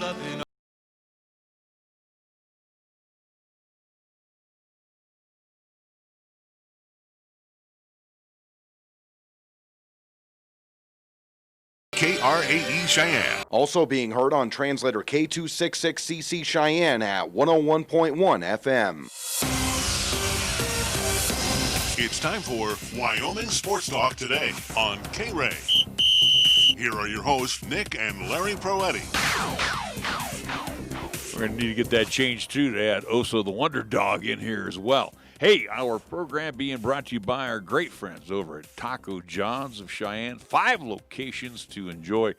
loving. KRAE Cheyenne. Also being heard on translator K266CC Cheyenne at 101.1 FM. It's time for Wyoming Sports Talk today on KRAE. Here are your hosts, Nick and Larry Proetti. We're going to need to get that changed, too, to add Oso the Wonder Dog in here as well. Hey, our program being brought to you by our great friends over at Taco John's of Cheyenne. 5 locations to enjoy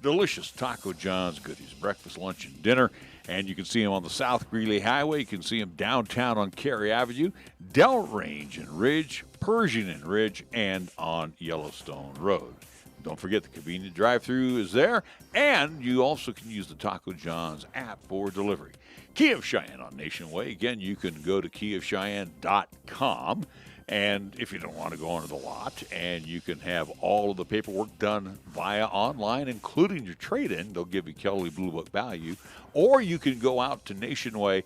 delicious Taco John's goodies, breakfast, lunch, and dinner. And you can see them on the South Greeley Highway. You can see them downtown on Carrie Avenue, Del Range and Ridge, Pershing and Ridge, and on Yellowstone Road. Don't forget the convenient drive-thru is there, and you also can use the Taco John's app for delivery. Key of Cheyenne on Nation Way. Again, you can go to keyofcheyenne.com, and if you don't want to go onto the lot, and you can have all of the paperwork done via online, including your trade-in. They'll give you Kelly Blue Book value. Or you can go out to Nation Way,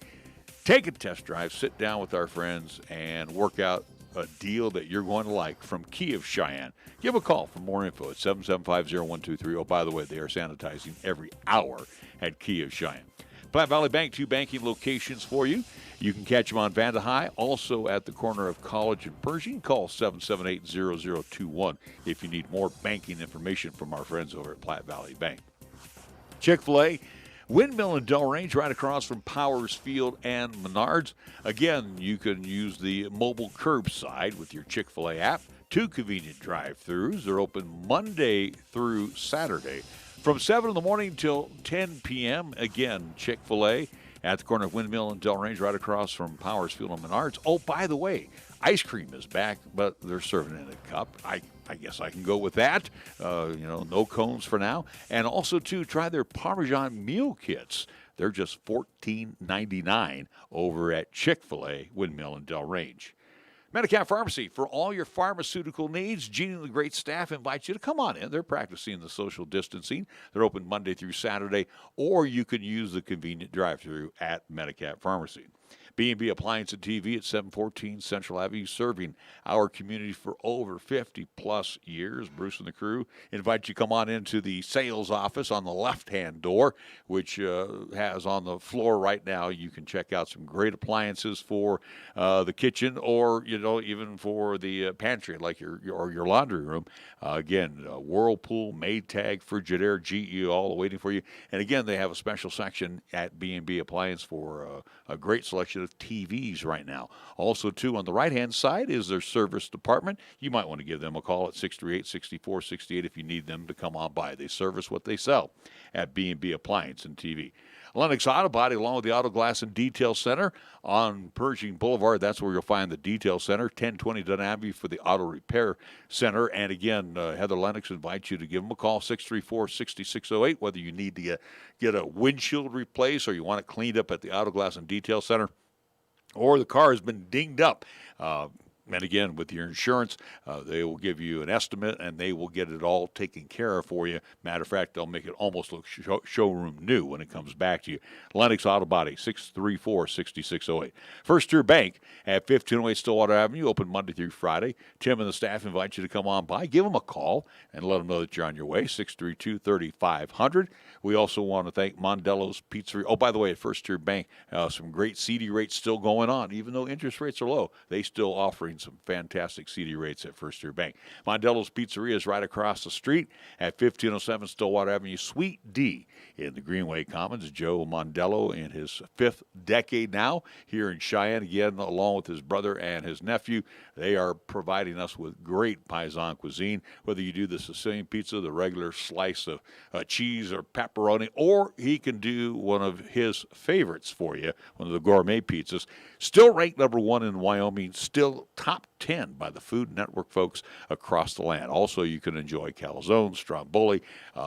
take a test drive, sit down with our friends, and work out a deal that you're going to like from Key of Cheyenne. Give a call for more info at 775-0123. Oh, by the way, they are sanitizing every hour at Key of Cheyenne. Platte Valley Bank, 2 banking locations for you. You can catch them on Vanda High, also at the corner of College and Pershing. Call 778-0021 if you need more banking information from our friends over at Platte Valley Bank. Chick-fil-A, Windmill and Del Range, right across from Powers Field and Menards. Again, you can use the mobile curbside with your Chick-fil-A app. 2 convenient drive-thrus. They're open Monday through Saturday from 7 in the morning till 10 p.m. Again, Chick-fil-A at the corner of Windmill and Del Range, right across from Powers Field and Menards. Oh, by the way, ice cream is back, but they're serving it in a cup. I guess I can go with that. No cones for now. And also, too, try their Parmesan meal kits. They're just $14.99 over at Chick-fil-A, Windmill and Del Range. Medicap Pharmacy, for all your pharmaceutical needs, Gene and the great staff invite you to come on in. They're practicing the social distancing. They're open Monday through Saturday, or you can use the convenient drive-thru at Medicap Pharmacy. B&B Appliance and TV at 714 Central Avenue, serving our community for over 50-plus years. Bruce and the crew invite you to come on into the sales office on the left-hand door, which has on the floor right now. You can check out some great appliances for the kitchen, or even for the pantry, like your laundry room. Again, Whirlpool, Maytag, Frigidaire, GE, all waiting for you. And again, they have a special section at B&B Appliance for a great selection of TVs right now. Also, too, on the right-hand side is their service department. You might want to give them a call at 638-6468 if you need them to come on by. They service what they sell at B&B Appliance and TV. Lennox Auto Body, along with the Auto Glass and Detail Center on Pershing Boulevard. That's where you'll find the Detail Center, 1020 Dunn Avenue for the Auto Repair Center. And again, Heather Lennox invites you to give them a call, 634-6608, whether you need to get a windshield replaced or you want it cleaned up at the Auto Glass and Detail Center, or the car has been dinged up. And again, with your insurance, they will give you an estimate, and they will get it all taken care of for you. Matter of fact, they'll make it almost look showroom new when it comes back to you. Lennox Auto Body, 634-6608. First Tier Bank at 1508 Stillwater Avenue, open Monday through Friday. Tim and the staff invite you to come on by. Give them a call and let them know that you're on your way, 632-3500. We also want to thank Mondello's Pizzeria. Oh, by the way, at First Tier Bank, some great CD rates still going on. Even though interest rates are low, they still offering some fantastic CD rates at First Tier Bank. Mondello's Pizzeria is right across the street at 1507 Stillwater Avenue, Suite D in the Greenway Commons. Joe Mondello in his 5th decade now here in Cheyenne, again, along with his brother and his nephew. They are providing us with great Paisan cuisine, whether you do the Sicilian pizza, the regular slice of cheese or pepperoni, or he can do one of his favorites for you, one of the gourmet pizzas. Still ranked number 1 in Wyoming, still top 10 by the Food Network folks across the land. Also, you can enjoy calzone, stromboli,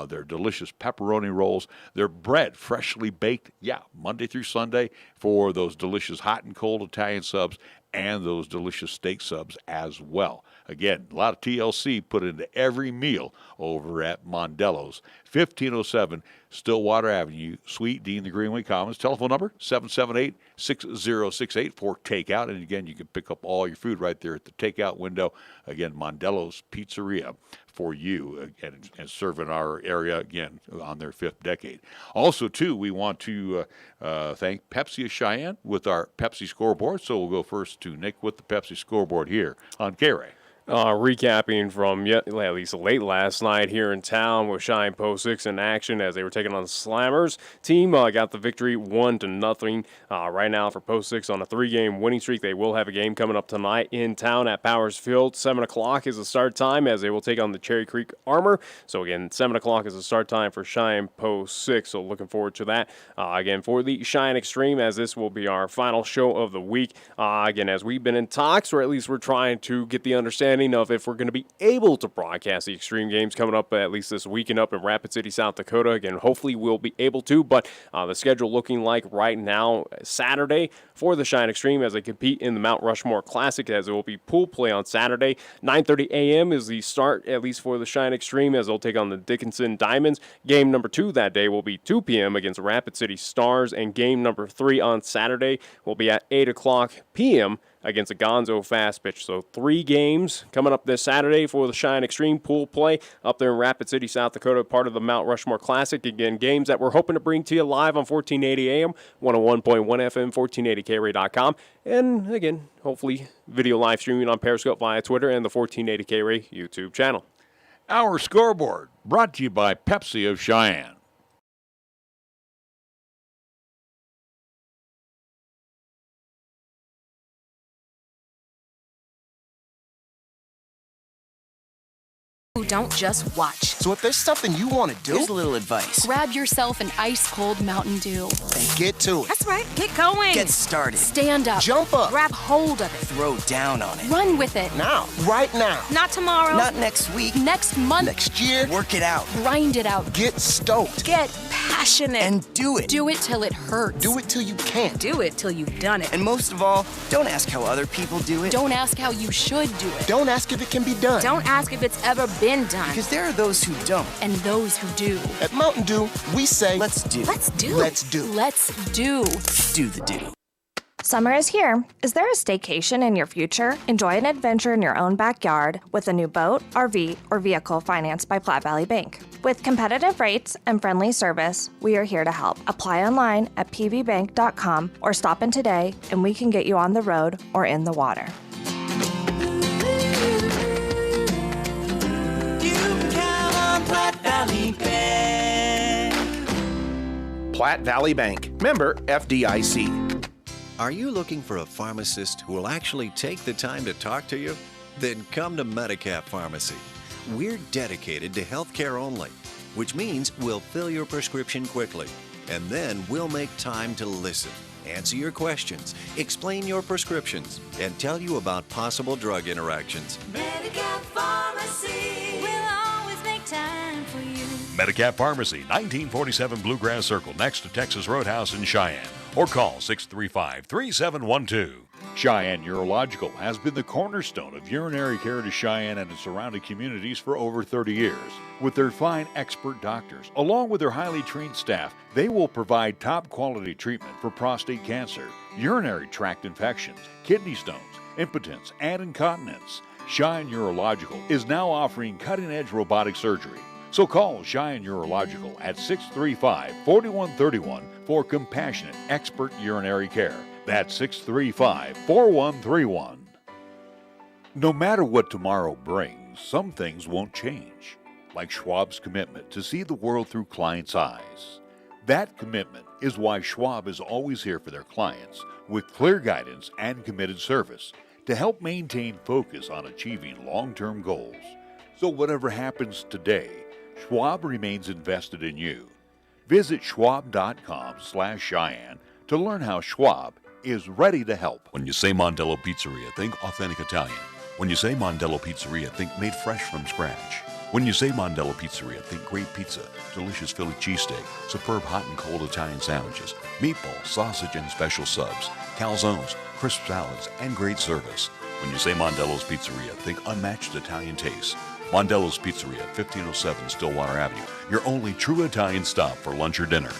their delicious pepperoni rolls, their bread freshly baked, Monday through Sunday for those delicious hot and cold Italian subs and those delicious steak subs as well. Again, a lot of TLC put into every meal over at Mondello's, 1507 Stillwater Avenue, Suite D in the Greenway Commons. Telephone number 778-6068 for takeout. And again, you can pick up all your food right there at the takeout window. Again, Mondello's Pizzeria for you and serving our area again on their 5th decade. Also, too, we want to thank Pepsi of Cheyenne with our Pepsi scoreboard. So we'll go first to Nick with the Pepsi scoreboard here on KRAE. Recapping from at least late last night here in town with Cheyenne Post 6 in action as they were taking on the Slammers. Team got the victory 1-0. Right now for Post 6 on a 3-game winning streak. They will have a game coming up tonight in town at Powers Field. 7 o'clock is the start time as they will take on the Cherry Creek Armor. So again, 7 o'clock is the start time for Cheyenne Post 6. So looking forward to that. Again, for the Cheyenne Extreme, as this will be our final show of the week. Again, as we've been in talks, or at least we're trying to get the understanding of if we're going to be able to broadcast the Extreme Games coming up at least this weekend up in Rapid City, South Dakota. Again, hopefully we'll be able to, but the schedule looking like right now Saturday for the Cheyenne Extreme as they compete in the Mount Rushmore Classic, as it will be pool play on Saturday. 9:30 a.m. is the start, at least for the Cheyenne Extreme, as they'll take on the Dickinson Diamonds. Game number 2 that day will be 2 p.m. against Rapid City Stars, and game number 3 on Saturday will be at 8 o'clock p.m. against a Gonzo Fast Pitch. So 3 games coming up this Saturday for the Cheyenne Extreme pool play up there in Rapid City, South Dakota, part of the Mount Rushmore Classic. Again, games that we're hoping to bring to you live on 1480 AM, 101.1 FM, 1480KRAE.com. And again, hopefully video live streaming on Periscope via Twitter and the 1480 KRAE YouTube channel. Our scoreboard brought to you by Pepsi of Cheyenne. Who don't just watch. So if there's something you want to do, here's a little advice. Grab yourself an ice-cold Mountain Dew. And get to it. That's right. Get going. Get started. Stand up. Jump up. Grab hold of it. Throw down on it. Run with it. Now. Right now. Not tomorrow. Not next week. Next month. Next year. Work it out. Grind it out. Get stoked. Get passionate. And do it. Do it till it hurts. Do it till you can't. Do it till you've done it. And most of all, don't ask how other people do it. Don't ask how you should do it. Don't ask if it can be done. Don't ask if it's ever been done. Because there are those who don't. And those who do. At Mountain Dew, we say, let's do. Let's do. Let's do. Let's do. Do the do. Summer is here. Is there a staycation in your future? Enjoy an adventure in your own backyard with a new boat, RV, or vehicle financed by Platte Valley Bank. With competitive rates and friendly service, we are here to help. Apply online at pvbank.com or stop in today and we can get you on the road or in the water. Platte Valley Bank. Platte Valley Bank. Member FDIC. Are you looking for a pharmacist who will actually take the time to talk to you? Then come to Medicap Pharmacy. We're dedicated to healthcare only, which means we'll fill your prescription quickly, and then we'll make time to listen, answer your questions, explain your prescriptions, and tell you about possible drug interactions. Medicap Pharmacy will always make time for you. Medicap Pharmacy, 1947 Bluegrass Circle, next to Texas Roadhouse in Cheyenne. Or call 635-3712. Cheyenne Urological has been the cornerstone of urinary care to Cheyenne and its surrounding communities for over 30 years. With their fine expert doctors, along with their highly trained staff, they will provide top quality treatment for prostate cancer, urinary tract infections, kidney stones, impotence, and incontinence. Cheyenne Urological is now offering cutting-edge robotic surgery. So call Cheyenne Urological at 635-4131 for compassionate expert urinary care. That's 635-4131. No matter what tomorrow brings, some things won't change, like Schwab's commitment to see the world through clients' eyes. That commitment is why Schwab is always here for their clients with clear guidance and committed service to help maintain focus on achieving long-term goals. So whatever happens today, Schwab remains invested in you. Visit schwab.com/Cheyenne to learn how Schwab is ready to help. When you say Mondello Pizzeria, think authentic Italian. When you say Mondello Pizzeria, think made fresh from scratch. When you say Mondello Pizzeria, think great pizza, delicious Philly cheesesteak, superb hot and cold Italian sandwiches, meatballs, sausage, and special subs, calzones, crisp salads, and great service. When you say Mondello's Pizzeria, think unmatched Italian taste. Mondello's Pizzeria, 1507 Stillwater Avenue, your only true Italian stop for lunch or dinner.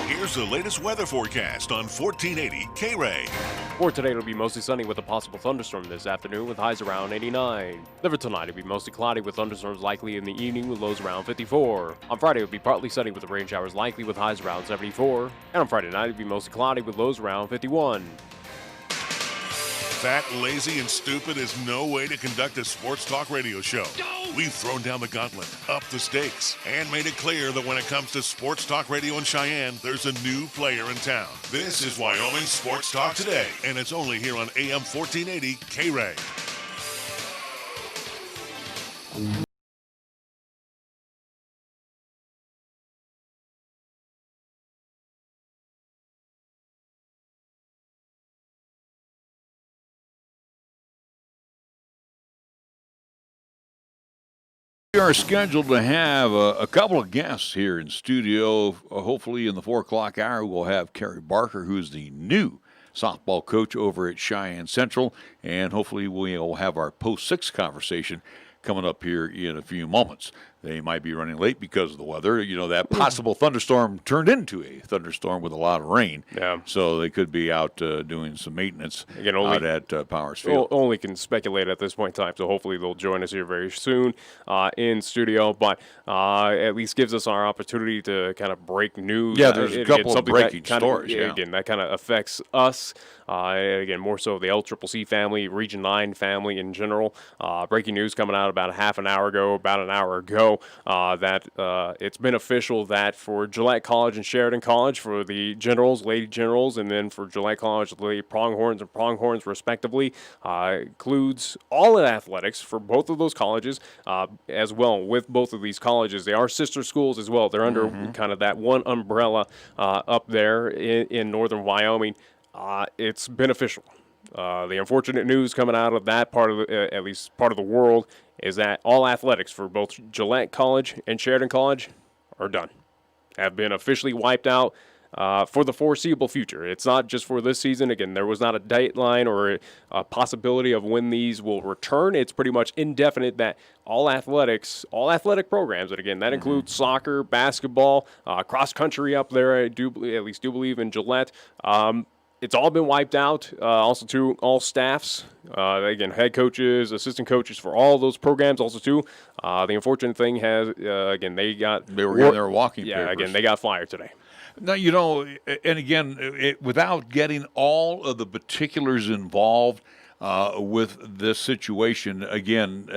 Here's the latest weather forecast on 1480 KRAE. For today, it'll be mostly sunny with a possible thunderstorm this afternoon with highs around 89. Then for tonight, it'll be mostly cloudy with thunderstorms likely in the evening with lows around 54. On Friday, it'll be partly sunny with rain showers likely with highs around 74. And on Friday night, it'll be mostly cloudy with lows around 51. Fat, lazy, and stupid is no way to conduct a sports talk radio show. We've thrown down the gauntlet, upped the stakes, and made it clear that when it comes to sports talk radio in Cheyenne, there's a new player in town. This is Wyoming Sports Talk Today, and it's only here on AM 1480 KRAE. We are scheduled to have a couple of guests here in studio. Hopefully in the 4 o'clock hour, we'll have Carrie Barker, who's the new softball coach over at Cheyenne Central. And hopefully we'll have our post-6 conversation coming up here in a few moments. They might be running late because of the weather. You know, that possible thunderstorm turned into a thunderstorm with a lot of rain. Yeah. So they could be out doing some maintenance out at Powers Field. Only can speculate at this point in time, so hopefully they'll join us here very soon in studio. But at least gives us our opportunity to kind of break news. Yeah, there's a couple of breaking stories. Again, that kind of affects us. Again, more so the LCCC family, Region 9 family in general. Breaking news coming out about about an hour ago, that it's been official that for Gillette College and Sheridan College, for the Generals, Lady Generals, and then for Gillette College, the Pronghorns and Pronghorns respectively, includes all in athletics for both of those colleges as well. With both of these colleges, they are sister schools as well. They're under kind of that one umbrella up there in northern Wyoming. It's beneficial. The unfortunate news coming out of that part of at least part of the world is that all athletics for both Gillette College and Sheridan College are done, have been officially wiped out for the foreseeable future. It's not just for this season. Again, there was not a deadline or a possibility of when these will return. It's pretty much indefinite that all athletic programs, and again, that includes soccer, basketball, cross country up there, I do believe in Gillette. It's all been wiped out. Also, too, all staffs, again, head coaches, assistant coaches for all those programs. Also, too, the unfortunate thing has, again, they were getting their walking papers. Again, they got fired today. Now, and again, without getting all of the particulars involved with this situation, again,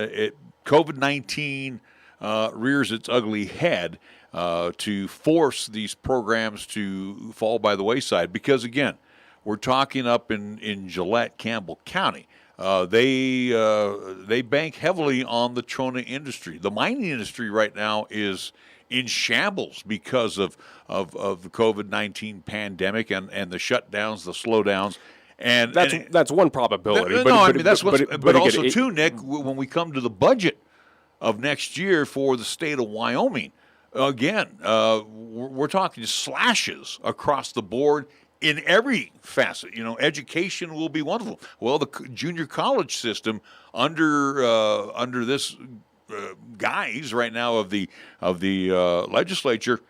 COVID-19 rears its ugly head to force these programs to fall by the wayside because, again, we're talking up in Gillette, Campbell County. They bank heavily on the trona industry. The mining industry right now is in shambles because of the COVID-19 pandemic and the shutdowns, the slowdowns. And that's one probability. But also, too, Nick, when we come to the budget of next year for the state of Wyoming, again, we're talking slashes across the board in every facet. Education will be wonderful. Well, the junior college system under this guise right now of the legislature,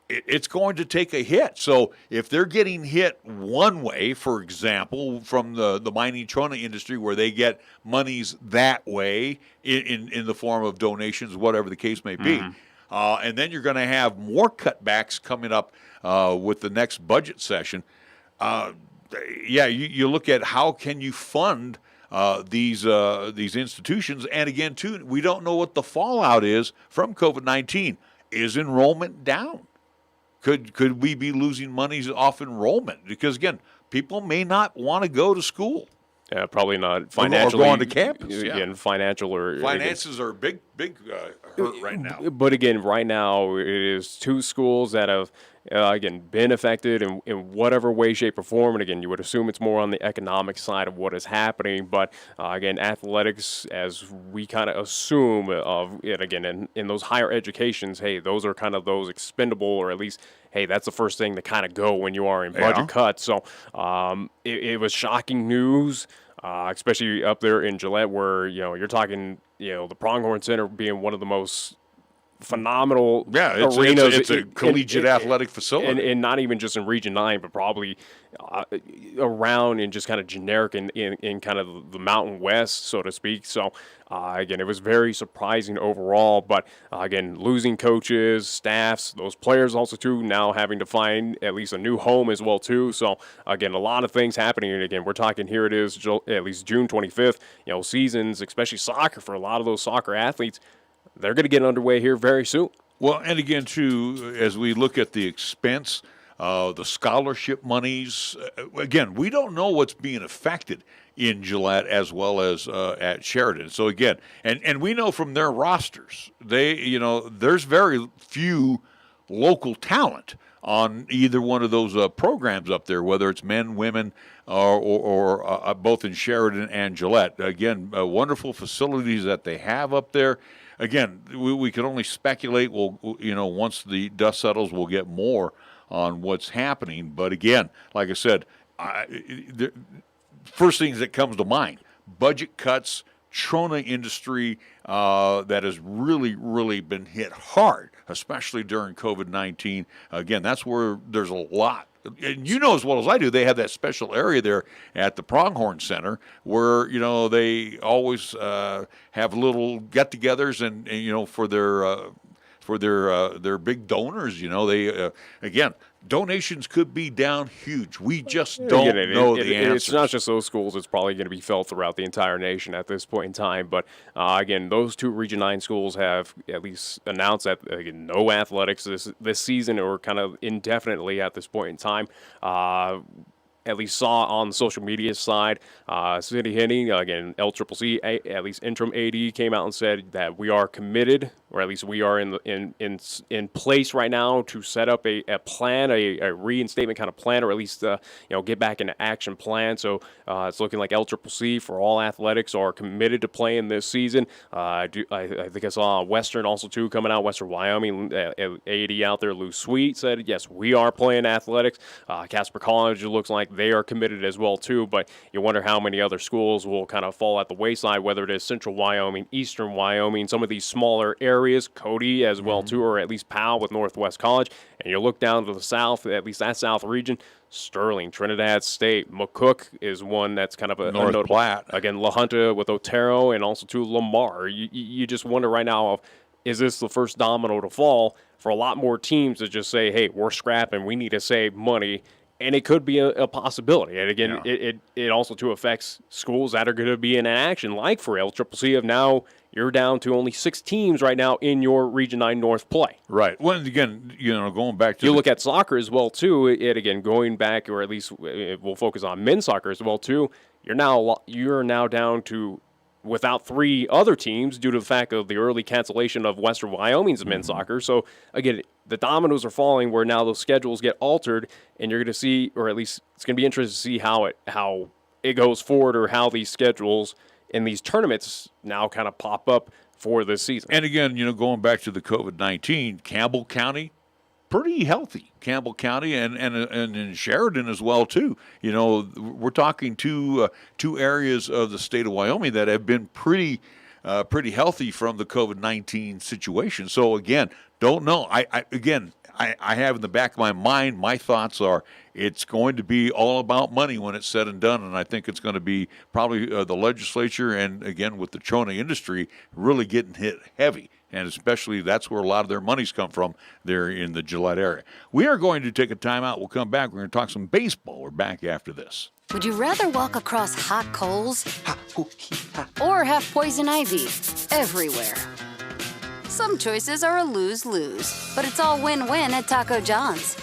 it's going to take a hit. So if they're getting hit one way, for example, from the mining trona industry, where they get monies that way in the form of donations, whatever the case may be, and then you're going to have more cutbacks coming up with the next budget session. You look at how can you fund these institutions, and again, too, we don't know what the fallout is from COVID-19. Is enrollment down? Could we be losing monies off enrollment? Because again, people may not want to go to school. Yeah, probably not financially. Or going to campus. Again, finances are a big hurt right now. But again, right now it is two schools that have again been affected in whatever way, shape, or form. And again, you would assume it's more on the economic side of what is happening. But again, athletics, as we kind of assume of it, again, in those higher educations, hey, those are kind of those expendable, or at least, hey, that's the first thing to kind of go when you are in budget cuts. So it was shocking news, especially up there in Gillette, where you're talking the Pronghorn Center being one of the most phenomenal arenas. It's a in collegiate athletic facility. and not even just in Region 9, but probably around and just kind of generic in kind of the Mountain West, so to speak. So, again, it was very surprising overall. But, again, losing coaches, staffs, those players also, too, now having to find at least a new home as well, too. So, again, a lot of things happening. And, again, we're talking here it is at least June 25th, seasons, especially soccer for a lot of those soccer athletes. They're going to get underway here very soon. Well, and again, too, as we look at the expense, the scholarship monies, again, we don't know what's being affected in Gillette as well as at Sheridan. So, again, and we know from their rosters, there's very few local talent on either one of those programs up there, whether it's men, women, or both in Sheridan and Gillette. Again, wonderful facilities that they have up there. Again, we can only speculate. Once the dust settles, we'll get more on what's happening. But again, like I said, the first things that comes to mind, budget cuts, Trona industry that has really, really been hit hard, especially during COVID-19. Again, that's where there's a lot. And you know as well as I do, they have that special area there at the Pronghorn Center where, they always have little get-togethers and for their big donors, they again, donations could be down huge. We just don't know the answers. It's not just those schools. It's probably going to be felt throughout the entire nation at this point in time. But, again, those two Region 9 schools have at least announced that, again, no athletics this season or kind of indefinitely at this point in time. At least saw on the social media side, City Henning, again, LCCC, at least interim AD came out and said that we are committed, or at least we are in place right now to set up a plan, a reinstatement kind of plan, or at least get back into action plan. So it's looking like LCCC for all athletics are committed to playing this season. I think I saw Western also too coming out. Western Wyoming AD out there, Lou Sweet said yes, we are playing athletics. Casper College, it looks like they are committed as well too, but you wonder how many other schools will kind of fall at the wayside, whether it is Central Wyoming, Eastern Wyoming, some of these smaller areas, Cody as well too, or at least Powell with Northwest College. And you look down to the south, at least that south region, Sterling, Trinidad State, McCook is one that's kind of a North Platte. Again, La Junta with Otero and also to Lamar. You just wonder right now, is this the first domino to fall for a lot more teams to just say, hey, we're scrapping, we need to save money. And it could be a possibility. And again, it also too affects schools that are going to be in action, like for LCCC of now you're down to only 6 teams right now in your Region 9 North play. Right. Well, again, going back to look at soccer as well too. Again, going back, or at least we'll focus on men's soccer as well too. You're now down to without 3 other teams due to the fact of the early cancellation of Western Wyoming's men's soccer. So again, the dominoes are falling where now those schedules get altered, and you're going to see, or at least it's going to be interesting to see how it goes forward, or how these schedules and these tournaments now kind of pop up for this season. And again, going back to the COVID-19, Campbell County, pretty healthy. Campbell County and in Sheridan as well too. We're talking two areas of the state of Wyoming that have been pretty healthy from the COVID-19 situation. So again, don't know. I have in the back of my mind, my thoughts are it's going to be all about money when it's said and done, and I think it's going to be probably the legislature and, again, with the Trona industry really getting hit heavy, and especially that's where a lot of their monies come from there in the Gillette area. We are going to take a timeout. We'll come back. We're going to talk some baseball. We're back after this. Would you rather walk across hot coals or have poison ivy everywhere? Some choices are a lose-lose, but it's all win-win at Taco John's.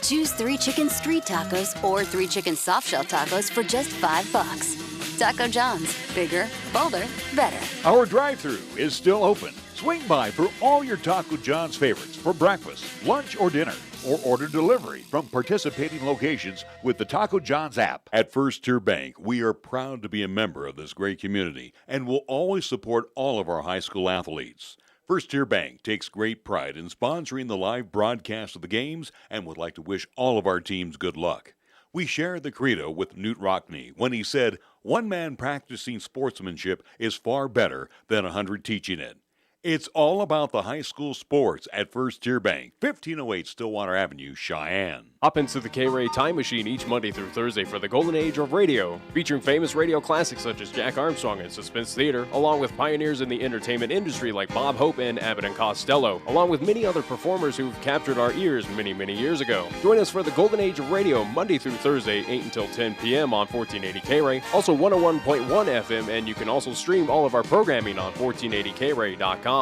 Choose 3 chicken street tacos or 3 chicken soft-shell tacos for just $5. Taco John's. Bigger, bolder, better. Our drive-thru is still open. Swing by for all your Taco John's favorites for breakfast, lunch, or dinner, or order delivery from participating locations with the Taco John's app. At First Tier Bank, we are proud to be a member of this great community and will always support all of our high school athletes. First Tier Bank takes great pride in sponsoring the live broadcast of the games and would like to wish all of our teams good luck. We share the credo with Newt Rockney when he said, One man practicing sportsmanship is far better than 100 teaching it. It's all about the high school sports at First Tier Bank, 1508 Stillwater Avenue, Cheyenne. Hop into the KRAE Time Machine each Monday through Thursday for the golden age of radio, featuring famous radio classics such as Jack Armstrong and Suspense Theater, along with pioneers in the entertainment industry like Bob Hope and Abbott and Costello, along with many other performers who've captured our ears many, many years ago. Join us for the golden age of radio Monday through Thursday, 8 until 10 p.m. on 1480 KRAE, also 101.1 FM, and you can also stream all of our programming on 1480krae.com.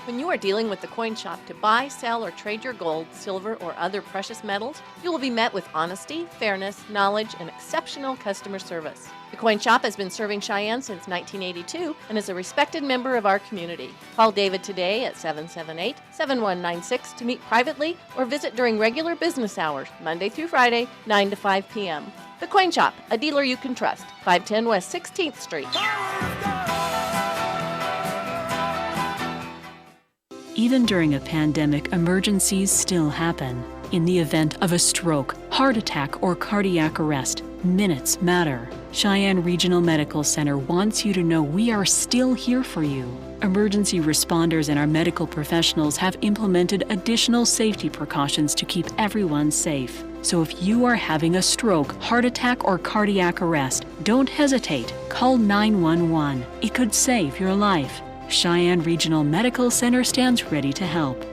When you are dealing with the coin shop to buy, sell, or trade your gold, silver, or other precious metals, you will be met with honesty, fairness, knowledge, and exceptional customer service. The coin shop has been serving Cheyenne since 1982 and is a respected member of our community. Call David today at 778-7196 to meet privately or visit during regular business hours, Monday through Friday, 9 to 5 p.m. The coin shop, a dealer you can trust, 510 West 16th Street. Even during a pandemic, emergencies still happen. In the event of a stroke, heart attack, or cardiac arrest, minutes matter. Cheyenne Regional Medical Center wants you to know we are still here for you. Emergency responders and our medical professionals have implemented additional safety precautions to keep everyone safe. So if you are having a stroke, heart attack, or cardiac arrest, don't hesitate. Call 911. It could save your life. Cheyenne Regional Medical Center stands ready to help.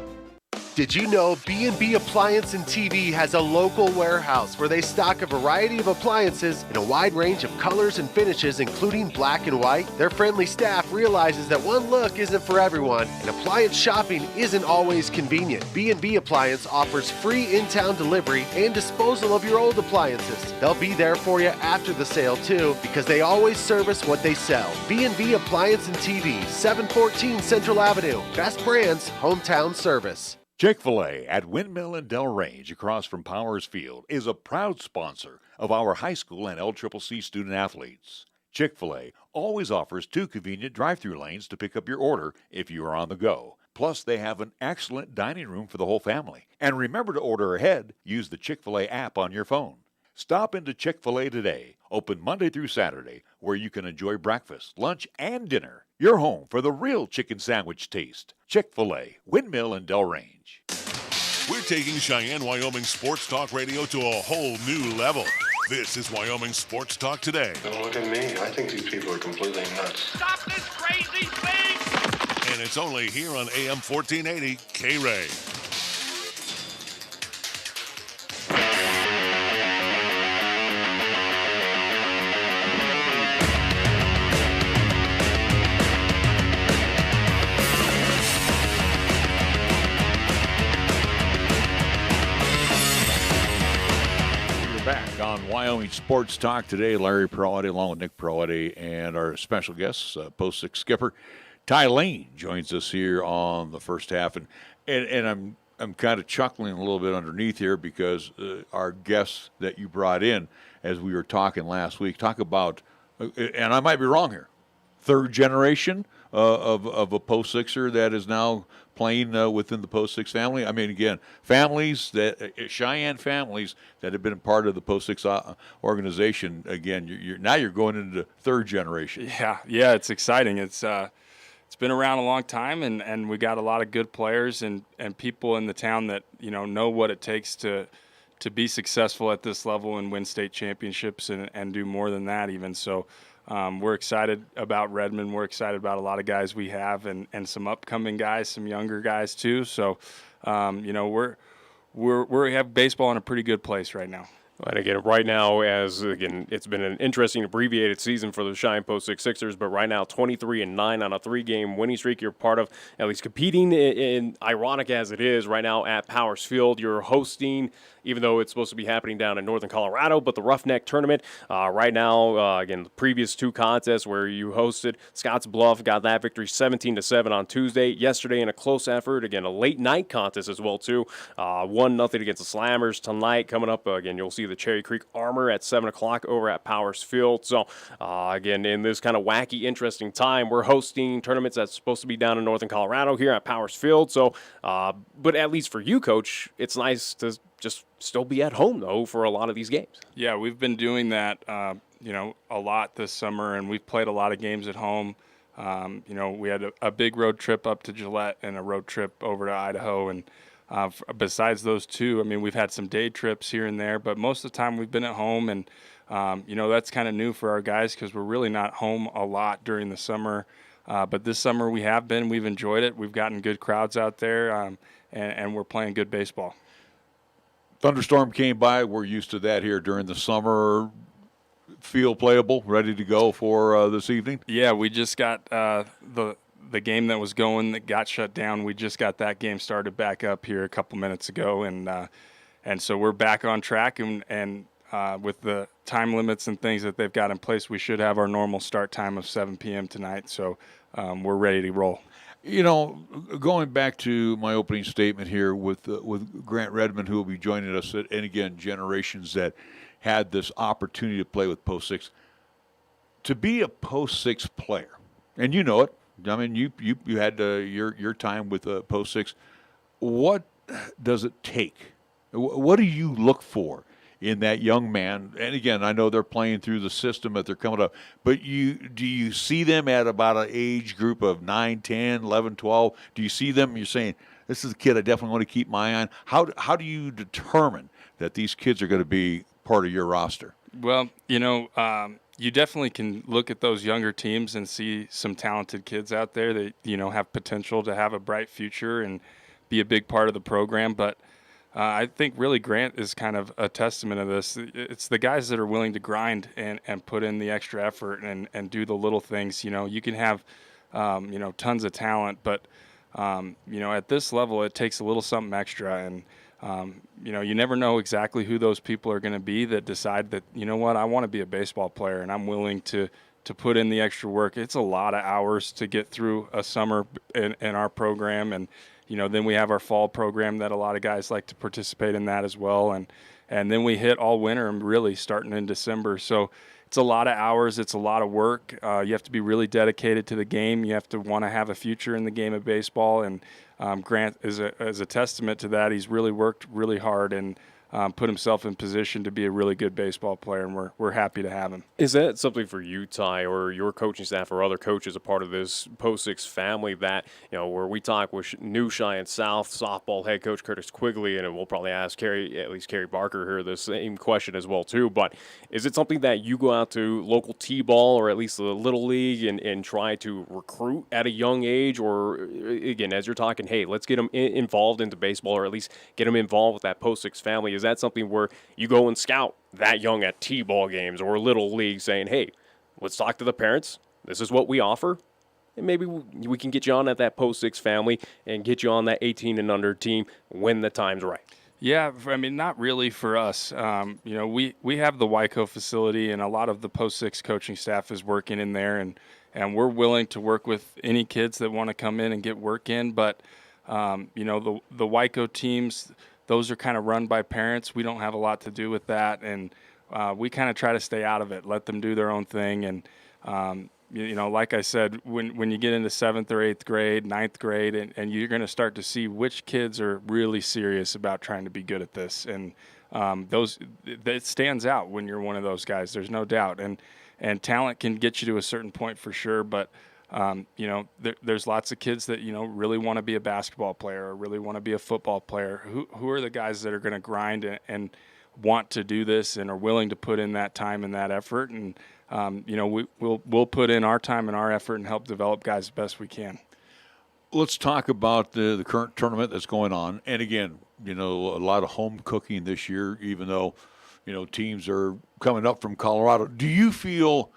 Did you know B&B Appliance and TV has a local warehouse where they stock a variety of appliances in a wide range of colors and finishes, including black and white? Their friendly staff realizes that one look isn't for everyone, and appliance shopping isn't always convenient. B&B Appliance offers free in-town delivery and disposal of your old appliances. They'll be there for you after the sale too, because they always service what they sell. B&B Appliance and TV, 714 Central Avenue. Best brands, hometown service. Chick-fil-A at Windmill and Del Range across from Powers Field is a proud sponsor of our high school and LCCC student athletes. Chick-fil-A always offers 2 convenient drive-through lanes to pick up your order if you are on the go. Plus, they have an excellent dining room for the whole family. And remember to order ahead. Use the Chick-fil-A app on your phone. Stop into Chick-fil-A today, open Monday through Saturday, where you can enjoy breakfast, lunch, and dinner. Your home for the real chicken sandwich taste. Chick-fil-A, Windmill and Del Range. We're taking Cheyenne, Wyoming Sports Talk Radio to a whole new level. This is Wyoming Sports Talk Today. Don't look at me. I think these people are completely nuts. Stop this crazy thing! And it's only here on AM 1480 KRAE. Back on Wyoming Sports Talk today, Larry Perotti along with Nick Perotti and our special guest, Post 6 skipper Ty Lain joins us here on the first half, and I'm kind of chuckling a little bit underneath here because our guests that you brought in as we were talking last week talk about, and I might be wrong here, third generation of a Post Sixer that is now playing within the Post Six family. I mean, again, families that Cheyenne families that have been a part of the Post Six organization. Again, you're going into third generation. Yeah, it's exciting. It's been around a long time, and we got a lot of good players and people in the town that know what it takes to be successful at this level and win state championships and do more than that even. So. We're excited about Redmond. We're excited about a lot of guys we have and some upcoming guys, some younger guys too. So, we have baseball in a pretty good place right now. And again, right now, it's been an interesting abbreviated season for the Cheyenne Post Six Sixers, but right now 23-9 on a 3-game winning streak. You're part of at least competing in, ironic as it is, right now at Powers Field. You're hosting, even though it's supposed to be happening down in northern Colorado, but the Roughneck Tournament right now, again, the previous 2 contests where you hosted, Scotts Bluff got that victory 17-7 on Tuesday. Yesterday in a close effort, again, a late night contest as well too, 1-0 against the Slammers. Tonight coming up, again, you'll see the Cherry Creek Armor at 7 o'clock over at Powers Field. So, again, in this kind of wacky, interesting time, we're hosting tournaments that's supposed to be down in northern Colorado here at Powers Field. So, but at least for you, Coach, it's nice to just still be at home, though, for a lot of these games. Yeah, we've been doing that a lot this summer, and we've played a lot of games at home. We had a big road trip up to Gillette and a road trip over to Idaho. And besides those two, I mean, we've had some day trips here and there, but most of the time we've been at home. And, that's kind of new for our guys because we're really not home a lot during the summer. But this summer we have been. We've enjoyed it. We've gotten good crowds out there, and we're playing good baseball. Thunderstorm came by. We're used to that here during the summer. Feel playable, ready to go for this evening? Yeah, we just got the game that was going that got shut down. We just got that game started back up here a couple minutes ago, and so we're back on track. And with the time limits and things that they've got in place, we should have our normal start time of 7 p.m. tonight. So we're ready to roll. Going back to my opening statement here with Grant Redmond, who will be joining us, and again, generations that had this opportunity to play with Post 6. To be a Post 6 player, and you know it, I mean, you had your time with Post 6. What does it take? What do you look for in that young man? And again, I know they're playing through the system that they're coming up, but do you see them at about an age group of 9, 10, 11, 12? Do you see them and you're saying, this is a kid I definitely want to keep my eye on? How do you determine that these kids are going to be part of your roster? Well, you definitely can look at those younger teams and see some talented kids out there that, have potential to have a bright future and be a big part of the program. But I think really Grant is kind of a testament of this. It's the guys that are willing to grind and put in the extra effort and do the little things. You can have, tons of talent, but, at this level, it takes a little something extra. And, you never know exactly who those people are going to be that decide that, I want to be a baseball player and I'm willing to put in the extra work. It's a lot of hours to get through a summer in our program. And, then we have our fall program that a lot of guys like to participate in that as well. And then we hit all winter and really starting in December. So it's a lot of hours. It's a lot of work. You have to be really dedicated to the game. You have to want to have a future in the game of baseball. And Grant is a testament to that. He's really worked really hard and put himself in position to be a really good baseball player, and we're happy to have him. Is that something for you, Ty, or your coaching staff or other coaches a part of this Post 6 family that, where we talk with new Cheyenne South softball head coach Curtis Quigley, and we'll probably ask Carrie Barker here the same question as well, too, but is it something that you go out to local T-ball or at least the Little League and try to recruit at a young age, or, again, as you're talking, hey, let's get them involved into baseball or at least get them involved with that Post 6 family? Is that something where you go and scout that young at T-ball games or Little League saying, hey, let's talk to the parents. This is what we offer. And maybe we can get you on at that Post 6 family and get you on that 18 and under team when the time's right. Yeah, I mean, not really for us. We have the Wyco facility, and a lot of the Post 6 coaching staff is working in there, and we're willing to work with any kids that want to come in and get work in. But, the Wyco teams, those are kind of run by parents. We don't have a lot to do with that, and we kind of try to stay out of it, let them do their own thing. And, like I said, when you get into 7th or 8th grade, 9th grade, and you're going to start to see which kids are really serious about trying to be good at this. And it stands out when you're one of those guys, there's no doubt. And talent can get you to a certain point for sure, but there's lots of kids that, really want to be a basketball player or really want to be a football player. Who are the guys that are going to grind and want to do this and are willing to put in that time and that effort? And, we'll put in our time and our effort and help develop guys as best we can. Let's talk about the current tournament that's going on. And again, a lot of home cooking this year, even though, teams are coming up from Colorado. Do you feel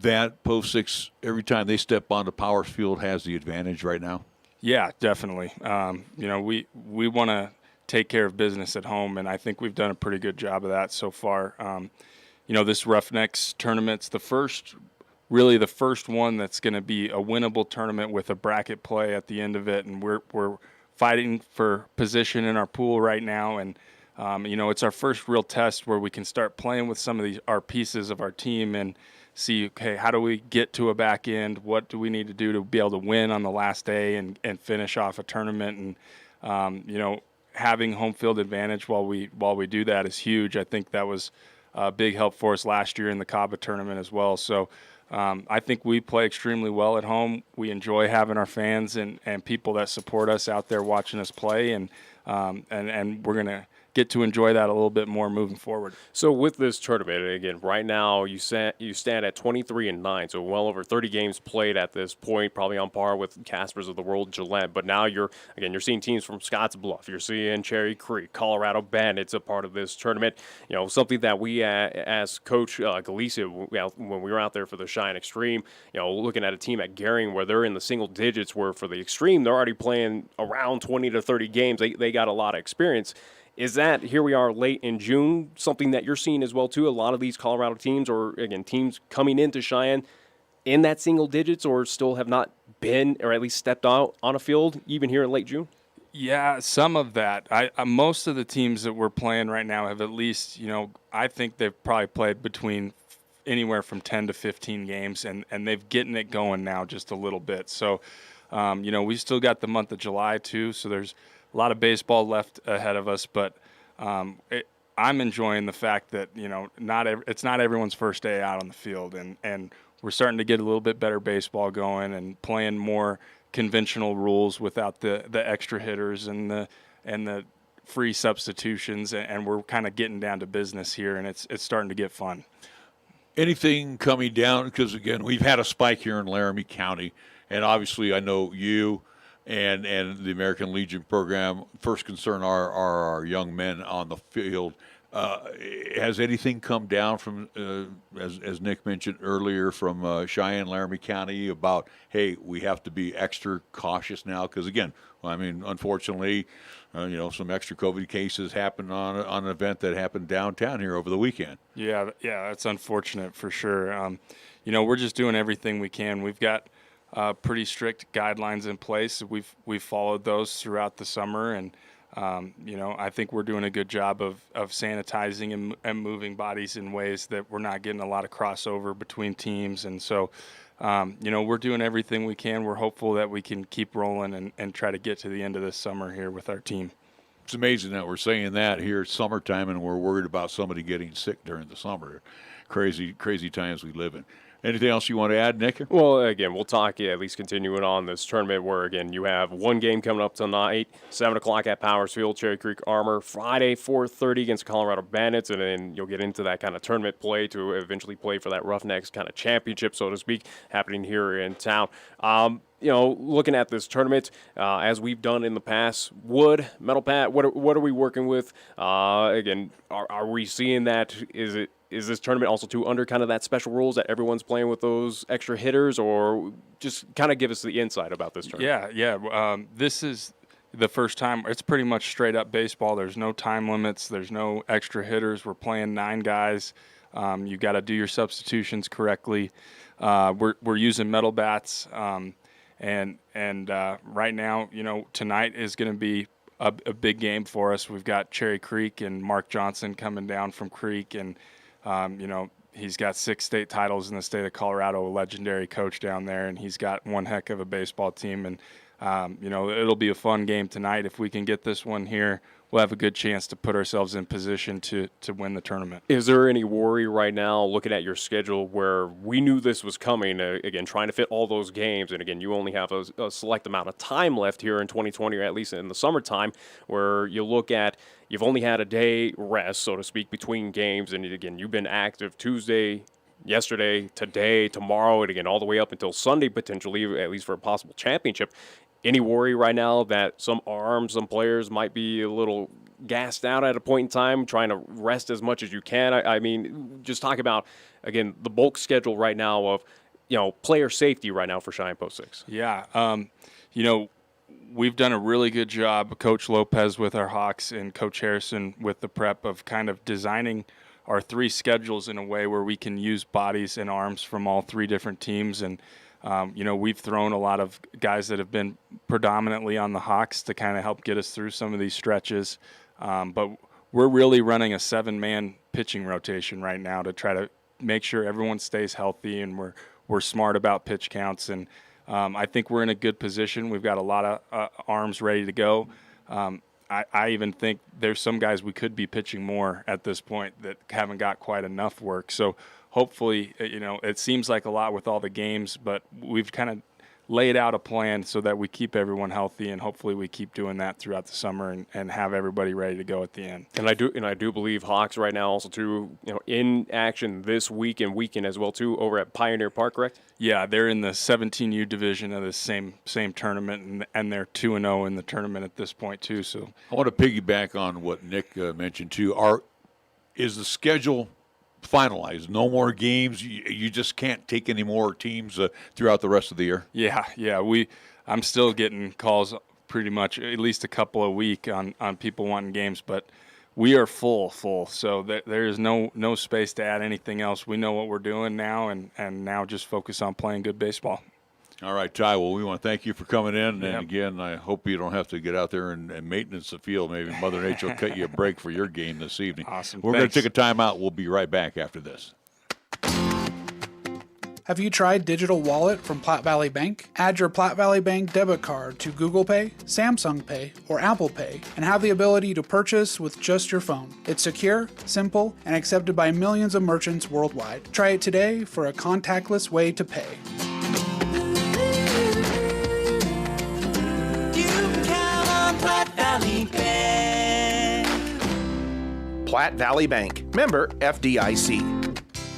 that Post 6, every time they step onto Powers Field, has the advantage right now? Yeah, definitely. We want to take care of business at home, and I think we've done a pretty good job of that so far. This Roughnecks tournament's the first one that's going to be a winnable tournament with a bracket play at the end of it, and we're fighting for position in our pool right now, and it's our first real test where we can start playing with some of our pieces of our team and see, okay, how do we get to a back end? What do we need to do to be able to win on the last day and finish off a tournament? And, having home field advantage while we do that is huge. I think that was a big help for us last year in the Cabo tournament as well. So I think we play extremely well at home. We enjoy having our fans and people that support us out there watching us play, and we're going to get to enjoy that a little bit more moving forward. So with this tournament, again, right now you stand at 23-9, so well over 30 games played at this point, probably on par with Caspers of the world, Gillette. But now you're seeing teams from Scottsbluff, you're seeing Cherry Creek, Colorado Bandits a part of this tournament. You know, something that we as Coach Galicia, when we were out there for the Cheyenne Extreme, you know, looking at a team at Gering where they're in the single digits, where for the Extreme they're already playing around 20 to 30 games. They got a lot of experience. Is that, here we are late in June, something that you're seeing as well, too? A lot of these Colorado teams, or, again, teams coming into Cheyenne in that single digits, or still have not been, or at least stepped out on a field, even here in late June? Yeah, some of that. Most of the teams that we're playing right now have at least, you know, I think they've probably played between anywhere from 10 to 15 games, and they've getting it going now just a little bit. So, you know, we still got the month of July, too, so there's a lot of baseball left ahead of us, but I'm enjoying the fact that, you know, it's not everyone's first day out on the field, and we're starting to get a little bit better baseball going and playing more conventional rules without the extra hitters and the free substitutions, and we're kind of getting down to business here, and it's starting to get fun. Anything coming down, because, again, we've had a spike here in Laramie County, and obviously I know you and the American Legion program, first concern are our young men on the field. Has anything come down from, as Nick mentioned earlier, from Cheyenne, Laramie County about, hey, we have to be extra cautious now? Because, again, I mean, unfortunately, you know, some extra COVID cases happened on an event that happened downtown here over the weekend. Yeah, that's unfortunate for sure. You know, we're just doing everything we can. We've got pretty strict guidelines in place. We've followed those throughout the summer, and you know, I think we're doing a good job of sanitizing and moving bodies in ways that we're not getting a lot of crossover between teams. And so, you know, we're doing everything we can. We're hopeful that we can keep rolling and try to get to the end of this summer here with our team. It's amazing that we're saying that here it's summertime and we're worried about somebody getting sick during the summer. Crazy times we live in. Anything else you want to add, Nick? Well, again, we'll talk, at least continuing on this tournament where, again, you have one game coming up tonight, 7 o'clock at Powers Field, Cherry Creek Armor. Friday, 4:30 against Colorado Bandits, and then you'll get into that kind of tournament play to eventually play for that Roughnecks kind of championship, so to speak, happening here in town. You know, looking at this tournament, as we've done in the past, wood, metal pad, what are we working with? Again, are we seeing that? Is this tournament also too under kind of that special rules that everyone's playing with those extra hitters, or just kind of give us the insight about this tournament? Yeah. This is the first time. It's pretty much straight up baseball. There's no time limits. There's no extra hitters. We're playing 9 guys. You got to do your substitutions correctly. We're using metal bats. And right now, you know, tonight is going to be a big game for us. We've got Cherry Creek and Mark Johnson coming down from Creek, and you know, he's got 6 state titles in the state of Colorado, a legendary coach down there, and he's got one heck of a baseball team. And you know, it'll be a fun game tonight. If we can get this one here, we'll have a good chance to put ourselves in position to win the tournament. Is there any worry right now, looking at your schedule, where we knew this was coming, again, trying to fit all those games, and again, you only have a select amount of time left here in 2020, or at least in the summertime, where you look at, you've only had a day rest, so to speak, between games, and again, you've been active Tuesday, yesterday, today, tomorrow, and again, all the way up until Sunday, potentially, at least for a possible championship. Any worry right now that some players might be a little gassed out at a point in time, trying to rest as much as you can? I mean, just talk about, again, the bulk schedule right now of, you know, player safety right now for Cheyenne Post 6. Yeah. You know, we've done a really good job, Coach Lopez with our Hawks and Coach Harrison with the prep, of kind of designing our 3 schedules in a way where we can use bodies and arms from all 3 different teams. And you know, we've thrown a lot of guys that have been predominantly on the Hawks to kind of help get us through some of these stretches. But we're really running a 7-man pitching rotation right now to try to make sure everyone stays healthy, and we're smart about pitch counts. And I think we're in a good position. We've got a lot of arms ready to go. I even think there's some guys we could be pitching more at this point that haven't got quite enough work. So hopefully, it seems like a lot with all the games, but we've kind of laid out a plan so that we keep everyone healthy, and hopefully we keep doing that throughout the summer and have everybody ready to go at the end. And I do believe Hawks right now also too, in action this week and weekend as well too over at Pioneer Park, correct? Yeah, they're in the 17U division of the same tournament, and they're 2-0 in the tournament at this point too. So I want to piggyback on what Nick mentioned too. Is the schedule finalized? No more games. You just can't take any more teams throughout the rest of the year. Yeah. I'm still getting calls pretty much at least a couple a week on people wanting games, but we are full. So there is no space to add anything else. We know what we're doing now, and now just focus on playing good baseball. All right, Ty. Well, we want to thank you for coming in. Yep. And again, I hope you don't have to get out there and maintenance the field. Maybe Mother Nature will cut you a break for your game this evening. Awesome. We're going to take a timeout. We'll be right back after this. Have you tried Digital Wallet from Platte Valley Bank? Add your Platte Valley Bank debit card to Google Pay, Samsung Pay, or Apple Pay and have the ability to purchase with just your phone. It's secure, simple, and accepted by millions of merchants worldwide. Try it today for a contactless way to pay. Platte Valley Bank. Platte Valley Bank. Member FDIC.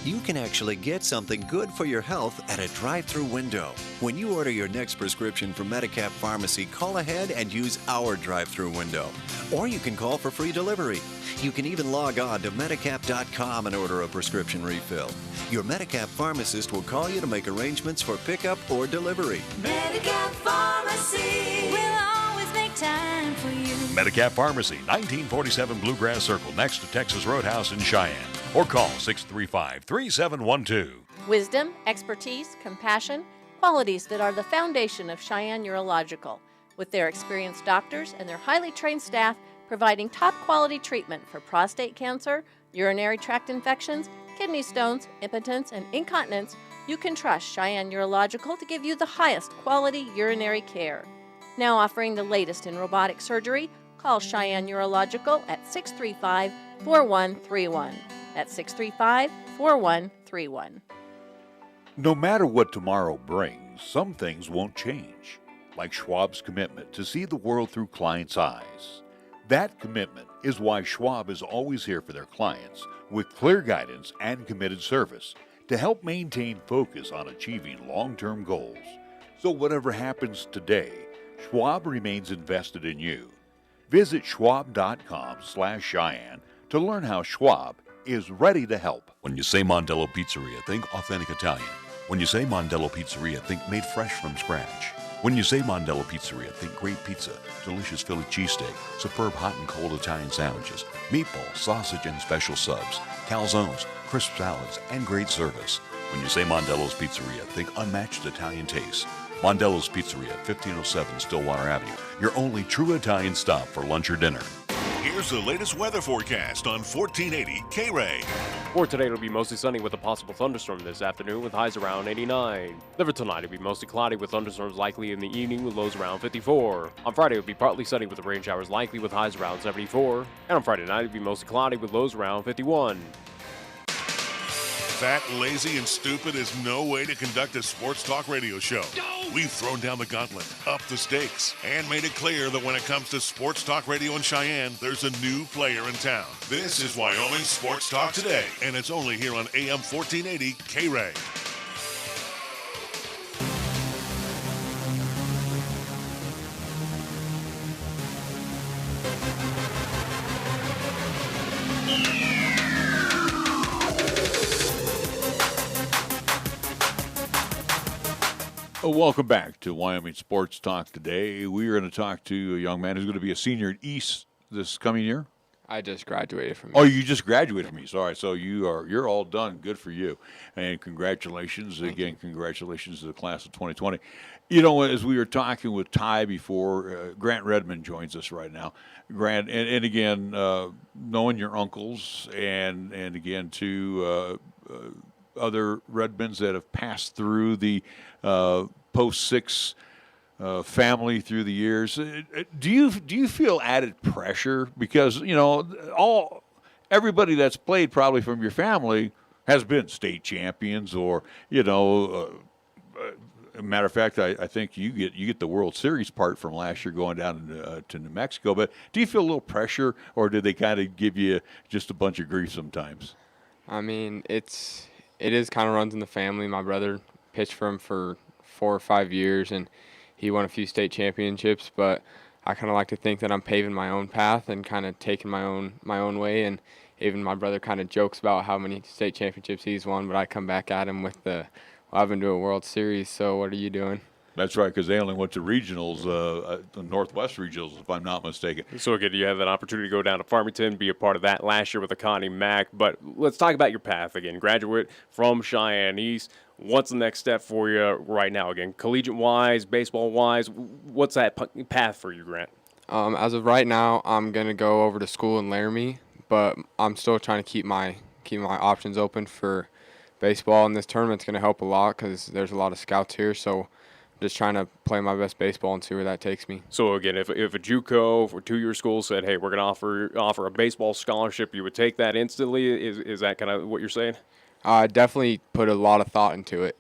You can actually get something good for your health at a drive-through window. When you order your next prescription from Medicap Pharmacy, call ahead and use our drive-through window. Or you can call for free delivery. You can even log on to Medicap.com and order a prescription refill. Your Medicap pharmacist will call you to make arrangements for pickup or delivery. Medicap Pharmacy will always make time for you. Medicap Pharmacy, 1947 Bluegrass Circle, next to Texas Roadhouse in Cheyenne. Or call 635-3712. Wisdom, expertise, compassion, qualities that are the foundation of Cheyenne Urological, with their experienced doctors and their highly trained staff providing top quality treatment for prostate cancer, urinary tract infections, kidney stones, impotence, and incontinence. You can trust Cheyenne Urological to give you the highest quality urinary care. Now offering the latest in robotic surgery, call Cheyenne Urological at 635-4131. That's 635-4131. No matter what tomorrow brings, some things won't change, like Schwab's commitment to see the world through clients' eyes. That commitment is why Schwab is always here for their clients with clear guidance and committed service to help maintain focus on achieving long-term goals. So whatever happens today, Schwab remains invested in you. Visit schwab.com/Cheyenne to learn how Schwab is ready to help. When you say Mondello Pizzeria, think authentic Italian. When you say Mondello Pizzeria, think made fresh from scratch. When you say Mondello Pizzeria, think great pizza, delicious Philly cheesesteak, superb hot and cold Italian sandwiches, meatballs, sausage, and special subs, calzones, crisp salads, and great service. When you say Mondello's Pizzeria, think unmatched Italian taste. Mondello's Pizzeria, 1507 Stillwater Avenue, your only true Italian stop for lunch or dinner. Here's the latest weather forecast on 1480 KRAE. For today, it'll be mostly sunny with a possible thunderstorm this afternoon with highs around 89. Then for tonight, it'll be mostly cloudy with thunderstorms likely in the evening with lows around 54. On Friday, it'll be partly sunny with rain showers likely with highs around 74. And on Friday night, it'll be mostly cloudy with lows around 51. Fat, lazy, and stupid is no way to conduct a sports talk radio show. We've thrown down the gauntlet, upped the stakes, and made it clear that when it comes to sports talk radio in Cheyenne, there's a new player in town. This is Wyoming Sports Talk Today, and it's only here on AM 1480 KRAE. Welcome back to Wyoming Sports Talk Today. We are going to talk to a young man who's going to be a senior at East this coming year. I just graduated from Oh, you just graduated from East. All right, so you're all done. Good for you. And congratulations. Again, congratulations to the class of 2020. You know, as we were talking with Ty before, Grant Redmond joins us right now. Grant, and again, knowing your uncles and again, to other Redmonds that have passed through the post-6 family through the years. Do you feel added pressure because everybody that's played probably from your family has been state champions or matter of fact, I think you get the World Series part from last year going down to New Mexico. But do you feel a little pressure, or did they kind of give you just a bunch of grief sometimes? I mean, it is kind of runs in the family. My brother pitched for him for 4 or 5 years, and he won a few state championships. But I kind of like to think that I'm paving my own path and kind of taking my own way. And even my brother kind of jokes about how many state championships he's won, but I come back at him with the, well, I've been to a World Series, so what are you doing? That's right, because they only went to regionals, the Northwest regionals, if I'm not mistaken. So again, you have that opportunity to go down to Farmington, be a part of that last year with the Connie Mack. But let's talk about your path again. Graduate from Cheyenne East. What's the next step for you right now? Again, collegiate-wise, baseball-wise, what's that path for you, Grant? As of right now, I'm gonna go over to school in Laramie, but I'm still trying to keep my options open for baseball, and this tournament's gonna help a lot because there's a lot of scouts here. So just trying to play my best baseball and see where that takes me. So again, if a JUCO or two-year school said, "Hey, we're going to offer a baseball scholarship," you would take that instantly. Is that kind of what you're saying? I definitely put a lot of thought into it.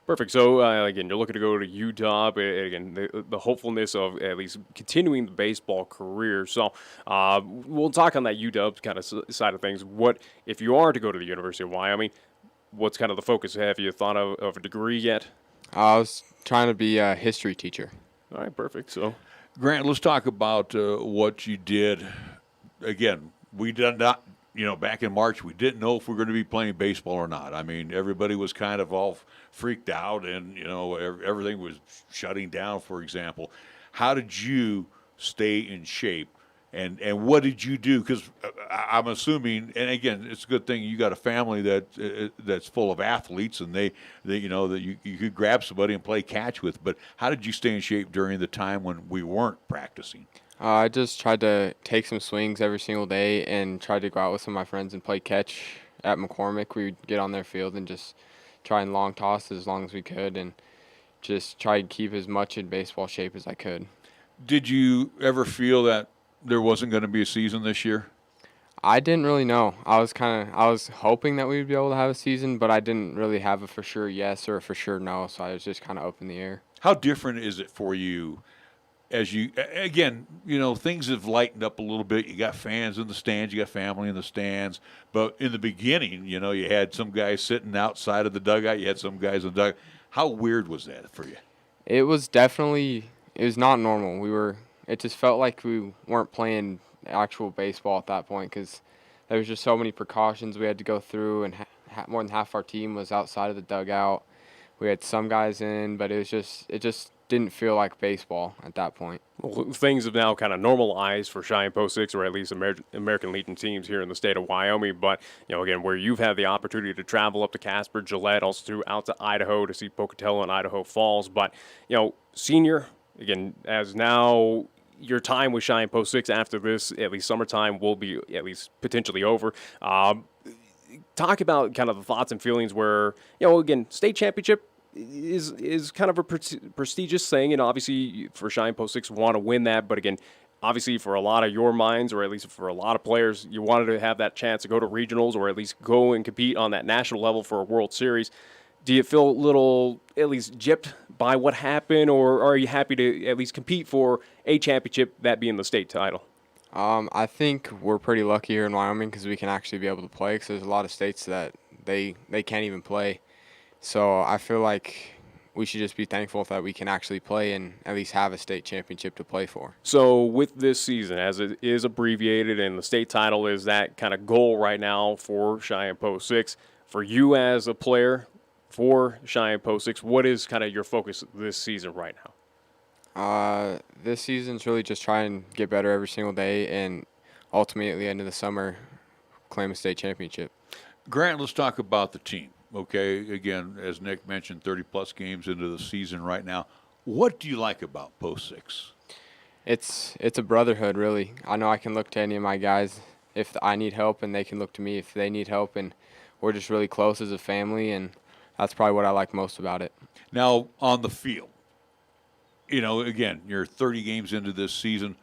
Perfect. So again, you're looking to go to UW. Again, the hopefulness of at least continuing the baseball career. So we'll talk on that UW kind of side of things. What if you are to go to the University of Wyoming? What's kind of the focus? Have you thought of a degree yet? I was trying to be a history teacher. All right, perfect. So, Grant, let's talk about what you did. Again, we did not, back in March, we didn't know if we were going to be playing baseball or not. I mean, everybody was kind of all freaked out, and, everything was shutting down, for example. How did you stay in shape? And what did you do? Because I'm assuming, and again, it's a good thing you got a family that's full of athletes, and they that you could grab somebody and play catch with. But how did you stay in shape during the time when we weren't practicing? I just tried to take some swings every single day and tried to go out with some of my friends and play catch at McCormick. We would get on their field and just try and long toss as long as we could and just try to keep as much in baseball shape as I could. Did you ever feel that there wasn't going to be a season this year? I didn't really know. I was hoping that we would be able to have a season, but I didn't really have a for sure yes or a for sure no, so I was just kind of up in the air. How different is it for you as you, again, things have lightened up a little bit. You got fans in the stands, you got family in the stands, but in the beginning, you had some guys sitting outside of the dugout, you had some guys in the dugout. How weird was that for you? It was not normal. It just felt like we weren't playing actual baseball at that point because there was just so many precautions we had to go through, and more than half our team was outside of the dugout. We had some guys in, but it just didn't feel like baseball at that point. Well, things have now kind of normalized for Cheyenne Post 6, or at least American Legion teams here in the state of Wyoming. But, again, where you've had the opportunity to travel up to Casper, Gillette, also out to Idaho to see Pocatello and Idaho Falls. But, senior, again, as now your time with Cheyenne Post 6 after this, at least summertime, will be at least potentially over. Talk about kind of the thoughts and feelings where, again, state championship is kind of a prestigious thing, and obviously for Cheyenne Post 6 want to win that, but again, obviously for a lot of your minds, or at least for a lot of players, you wanted to have that chance to go to regionals or at least go and compete on that national level for a World Series. Do you feel a little, at least, gypped by what happened, or are you happy to at least compete for a championship, that being the state title? I think we're pretty lucky here in Wyoming because we can actually be able to play, because there's a lot of states that they can't even play. So I feel like we should just be thankful that we can actually play and at least have a state championship to play for. So with this season, as it is abbreviated and the state title is that kind of goal right now for Cheyenne Post 6, for you as a player for Cheyenne Post 6, what is kind of your focus this season right now? This season's really just try and get better every single day and ultimately at the end of the summer claim a state championship. Grant, let's talk about the team. Okay, again, as Nick mentioned, 30-plus games into the season right now. What do you like about Post 6? It's a brotherhood, really. I know I can look to any of my guys if I need help, and they can look to me if they need help, and we're just really close as a family, and that's probably what I like most about it. Now, on the field, again, you're 30 games into this season.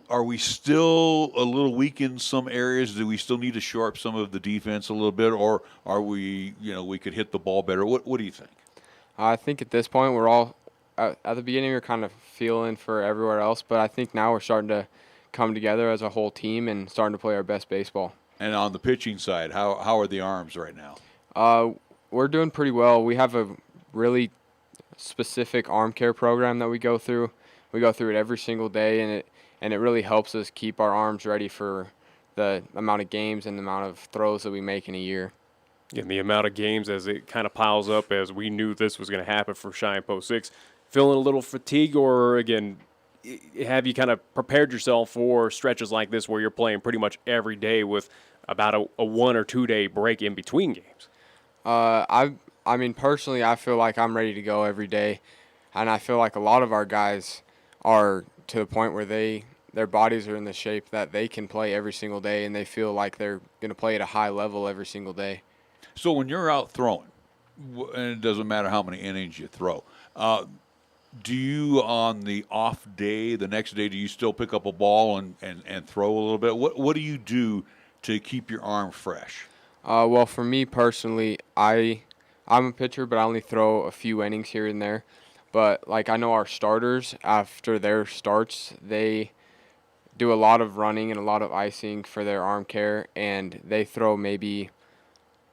Are we still a little weak in some areas? Do we still need to shore up some of the defense a little bit, or are we, we could hit the ball better? What do you think? I think at this point we're all at the beginning we're kind of feeling for everywhere else, but I think now we're starting to come together as a whole team and starting to play our best baseball. And on the pitching side, how are the arms right now? We're doing pretty well. We have a really specific arm care program that we go through. We go through it every single day, and it really helps us keep our arms ready for the amount of games and the amount of throws that we make in a year. And the amount of games as it kind of piles up, as we knew this was going to happen for Cheyenne Post 6. Feeling a little fatigue, or, again, have you kind of prepared yourself for stretches like this where you're playing pretty much every day with about a 1 or 2 day break in between games? I mean, personally, I feel like I'm ready to go every day, and I feel like a lot of our guys are to the point where their bodies are in the shape that they can play every single day, and they feel like they're going to play at a high level every single day. So when you're out throwing, and it doesn't matter how many innings you throw, do you, on the off day, the next day, do you still pick up a ball and throw a little bit? What do you do to keep your arm fresh? Well, for me personally, I'm a pitcher, but I only throw a few innings here and there. But, I know our starters, after their starts, they do a lot of running and a lot of icing for their arm care, and they throw maybe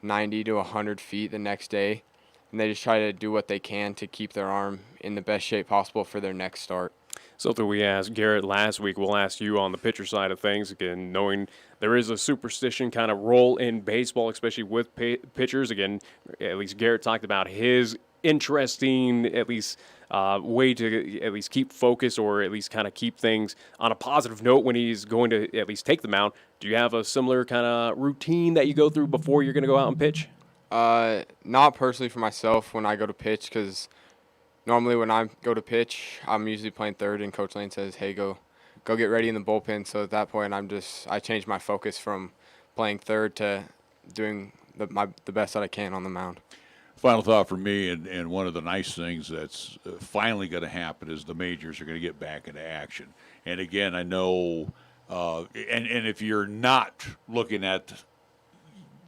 90 to 100 feet the next day, and they just try to do what they can to keep their arm in the best shape possible for their next start. Something we asked Garrett last week, we'll ask you on the pitcher side of things, again, knowing there is a superstition kind of role in baseball, especially with pitchers. Again, at least Garrett talked about his interesting, at least, way to at least keep focus, or at least kind of keep things on a positive note when he's going to at least take the mound. Do you have a similar kind of routine that you go through before you're going to go out and pitch? Not personally for myself when I go to pitch, because normally when I go to pitch, I'm usually playing third, and Coach Lain says, hey, go get ready in the bullpen. So at that point, I change my focus from playing third to doing the best that I can on the mound. Final thought for me, and one of the nice things that's finally going to happen is the majors are going to get back into action. And again, I know, and if you're not looking at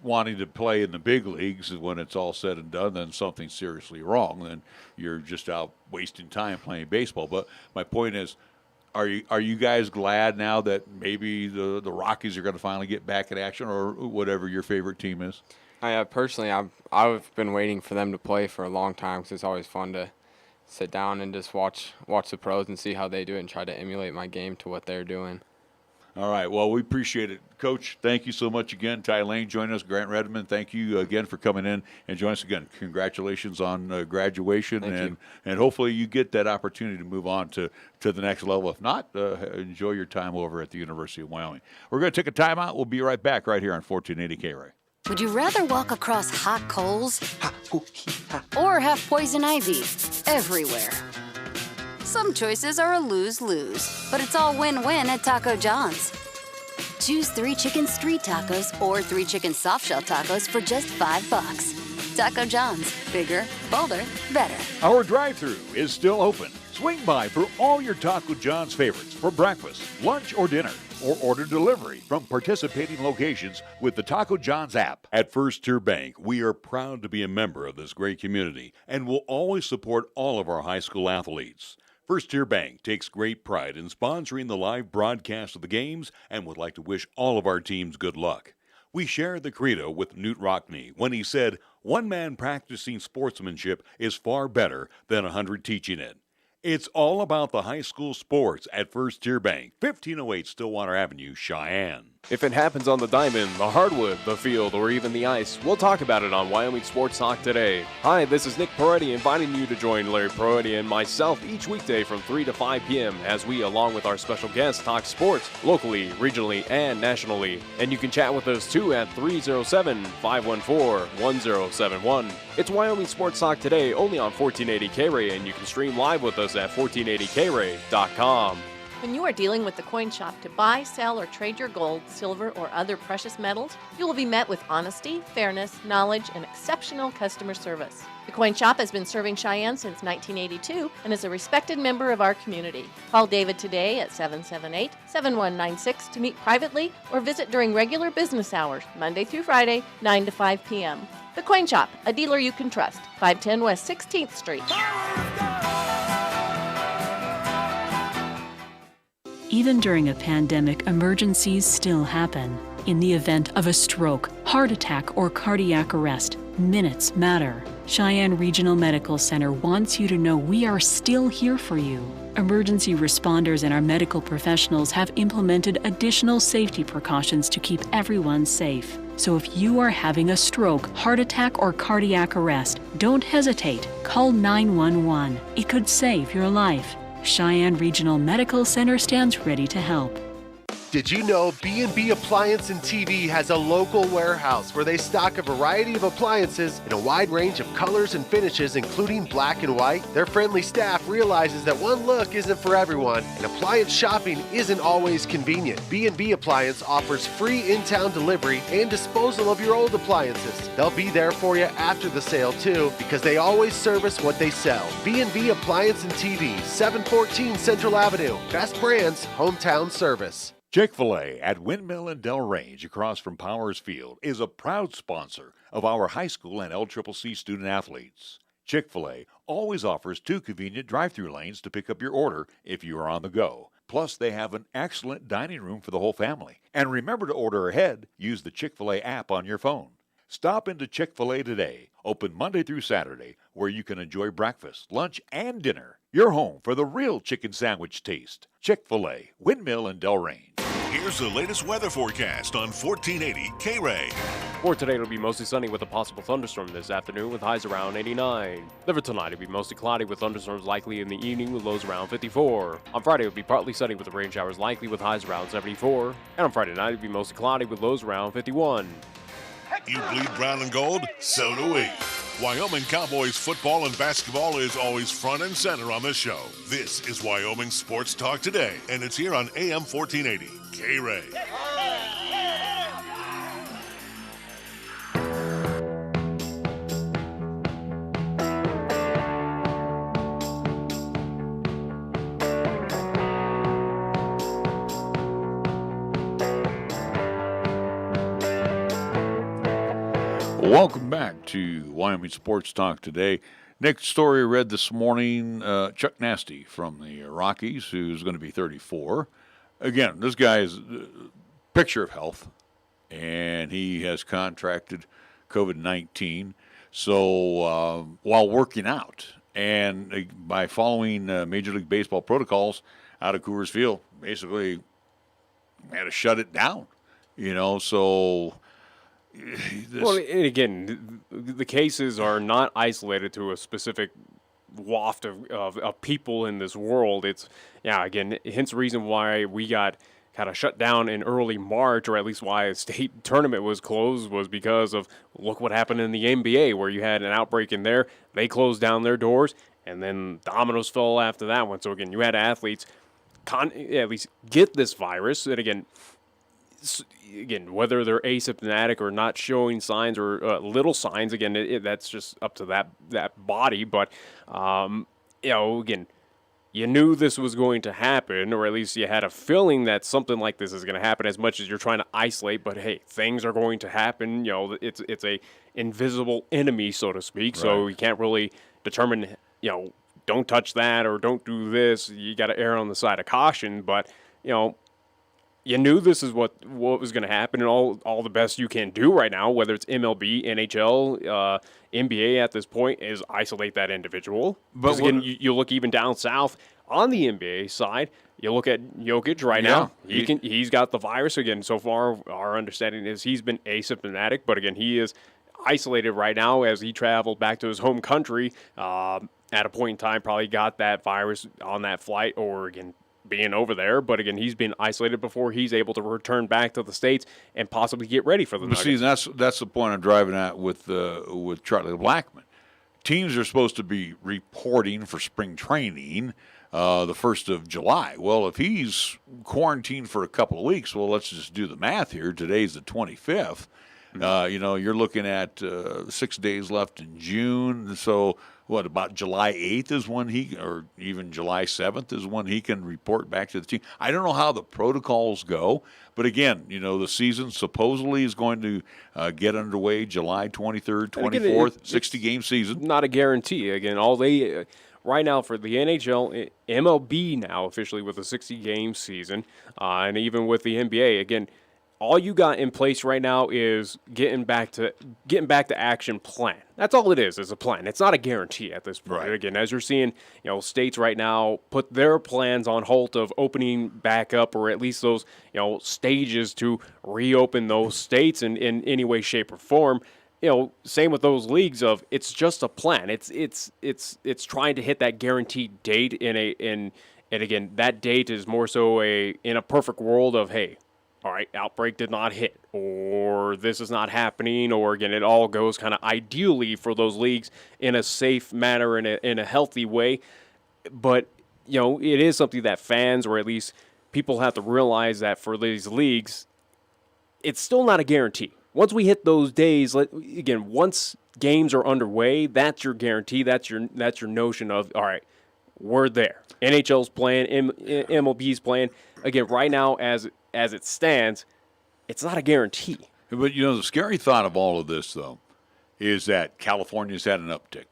wanting to play in the big leagues when it's all said and done, then something's seriously wrong. Then you're just out wasting time playing baseball. But my point is, are you guys glad now that maybe the Rockies are going to finally get back in action, or whatever your favorite team is? Personally, I've been waiting for them to play for a long time, because it's always fun to sit down and just watch the pros and see how they do it and try to emulate my game to what they're doing. All right. Well, we appreciate it. Coach, thank you so much again. Ty Lain joining us. Grant Redmond, thank you again for coming in and joining us again. Congratulations on graduation. And hopefully you get that opportunity to move on to the next level. If not, enjoy your time over at the University of Wyoming. We're going to take a timeout. We'll be right back right here on 1480 KRAE. Would you rather walk across hot coals or have poison ivy everywhere? Some choices are a lose-lose, but it's all win-win at Taco John's. Choose 3 chicken street tacos or 3 chicken soft-shell tacos for just $5. Taco John's. Bigger, bolder, better. Our drive-thru is still open. Swing by for all your Taco John's favorites for breakfast, lunch, or dinner, or order delivery from participating locations with the Taco John's app. At First Tier Bank, we are proud to be a member of this great community and will always support all of our high school athletes. First Tier Bank takes great pride in sponsoring the live broadcast of the games and would like to wish all of our teams good luck. We share the credo with Newt Rockney when he said, "One man practicing sportsmanship is far better than 100 teaching it." It's all about the high school sports at First Tier Bank, 1508 Stillwater Avenue, Cheyenne. If it happens on the diamond, the hardwood, the field, or even the ice, we'll talk about it on Wyoming Sports Talk today. Hi, this is Nick Peretti inviting you to join Larry Peretti and myself each weekday from 3 to 5 p.m. as we, along with our special guests, talk sports locally, regionally, and nationally. And you can chat with us too at 307-514-1071. It's Wyoming Sports Talk today only on 1480 KRAE, and you can stream live with us at 1480KRAE.com. When you are dealing with the coin shop to buy, sell, or trade your gold, silver, or other precious metals, you will be met with honesty, fairness, knowledge, and exceptional customer service. The coin shop has been serving Cheyenne since 1982 and is a respected member of our community. Call David today at 778-7196 to meet privately or visit during regular business hours, Monday through Friday, 9 to 5 p.m. The Coin Shop, a dealer you can trust, 510 West 16th Street. Even during a pandemic, emergencies still happen. In the event of a stroke, heart attack, or cardiac arrest, minutes matter. Cheyenne Regional Medical Center wants you to know we are still here for you. Emergency responders and our medical professionals have implemented additional safety precautions to keep everyone safe. So if you are having a stroke, heart attack, or cardiac arrest, don't hesitate. Call 911. It could save your life. Cheyenne Regional Medical Center stands ready to help. Did you know B&B Appliance and TV has a local warehouse where they stock a variety of appliances in a wide range of colors and finishes, including black and white? Their friendly staff realizes that one look isn't for everyone, and appliance shopping isn't always convenient. B&B Appliance offers free in-town delivery and disposal of your old appliances. They'll be there for you after the sale too, because they always service what they sell. B&B Appliance and TV, 714 Central Avenue. Best brands, hometown service. Chick-fil-A at Windmill and Del Range across from Powers Field is a proud sponsor of our high school and LCCC student athletes. Chick-fil-A always offers 2 convenient drive-through lanes to pick up your order if you are on the go. Plus, they have an excellent dining room for the whole family. And remember to order ahead. Use the Chick-fil-A app on your phone. Stop into Chick-fil-A today, open Monday through Saturday, where you can enjoy breakfast, lunch, and dinner. Your home for the real chicken sandwich taste. Chick-fil-A, Windmill and Del Range. Here's the latest weather forecast on 1480 KRAE. For today, it'll be mostly sunny with a possible thunderstorm this afternoon with highs around 89. Then for tonight, it'll be mostly cloudy with thunderstorms likely in the evening with lows around 54. On Friday, it'll be partly sunny with rain showers likely with highs around 74. And on Friday night, it'll be mostly cloudy with lows around 51. You bleed brown and gold? So do we. Wyoming Cowboys football and basketball is always front and center on this show. This is Wyoming Sports Talk Today, and it's here on AM 1480 KRAE. Welcome back to Wyoming Sports Talk Today. Next story read this morning, Chuck Nasty from the Rockies, who's going to be 34. Again, this guy is a picture of health, and he has contracted COVID-19. So while working out and by following Major League Baseball protocols out of Coors Field, basically had to shut it down, so... Well, and again, the cases are not isolated to a specific waft of people in this world. It's, again, hence the reason why we got kind of shut down in early March, or at least why a state tournament was closed, was because of, look what happened in the NBA, where you had an outbreak in there. They closed down their doors, and then dominoes fell after that one. So, again, you had athletes at least get this virus, and again, whether they're asymptomatic or not showing signs or little signs, again, that's just up to that body. But, again, you knew this was going to happen, or at least you had a feeling that something like this is going to happen, as much as you're trying to isolate. But, hey, things are going to happen. It's a invisible enemy, so to speak. Right. So you can't really determine, don't touch that or don't do this. You got to err on the side of caution. But, you knew this is what was going to happen, and all the best you can do right now, whether it's MLB, NHL, NBA at this point, is isolate that individual. But again, you look even down south on the NBA side, you look at Jokic right now. He's got the virus again. So far, our understanding is he's been asymptomatic, but again, he is isolated right now as he traveled back to his home country. At a point in time, probably got that virus on that flight, or again, being over there, but again, he's been isolated before he's able to return back to the States and possibly get ready for the Nuggets. See, that's the point I'm driving at with Charlie Blackmon. Teams are supposed to be reporting for spring training the 1st of July. Well, if he's quarantined for a couple of weeks, well, let's just do the math here. Today's the 25th. You're looking at 6 days left in June. So, about July 8th is when or even July 7th is when he can report back to the team. I don't know how the protocols go, but again, the season supposedly is going to get underway July 23rd, 24th, 60-game season. Not a guarantee. Again, all they right now for the NHL, MLB now officially with a 60-game season, and even with the NBA, again, all you got in place right now is getting back to action plan. That's all it is a plan. It's not a guarantee at this point. Right. Again, as you're seeing, states right now put their plans on hold of opening back up, or at least those, stages to reopen those states in any way, shape, or form. Same with those leagues of it's just a plan. It's trying to hit that guaranteed date and again, that date is more so in a perfect world of, hey, all right, outbreak did not hit, or this is not happening, or again, it all goes kind of ideally for those leagues in a safe manner, in a healthy way. But, it is something that fans, or at least people, have to realize that for these leagues, it's still not a guarantee. Once we hit those days, once games are underway, that's your guarantee. That's your notion of, all right, we're there. NHL's playing, MLB's playing. Again, right now, as it stands, it's not a guarantee. But, the scary thought of all of this, though, is that California's had an uptick.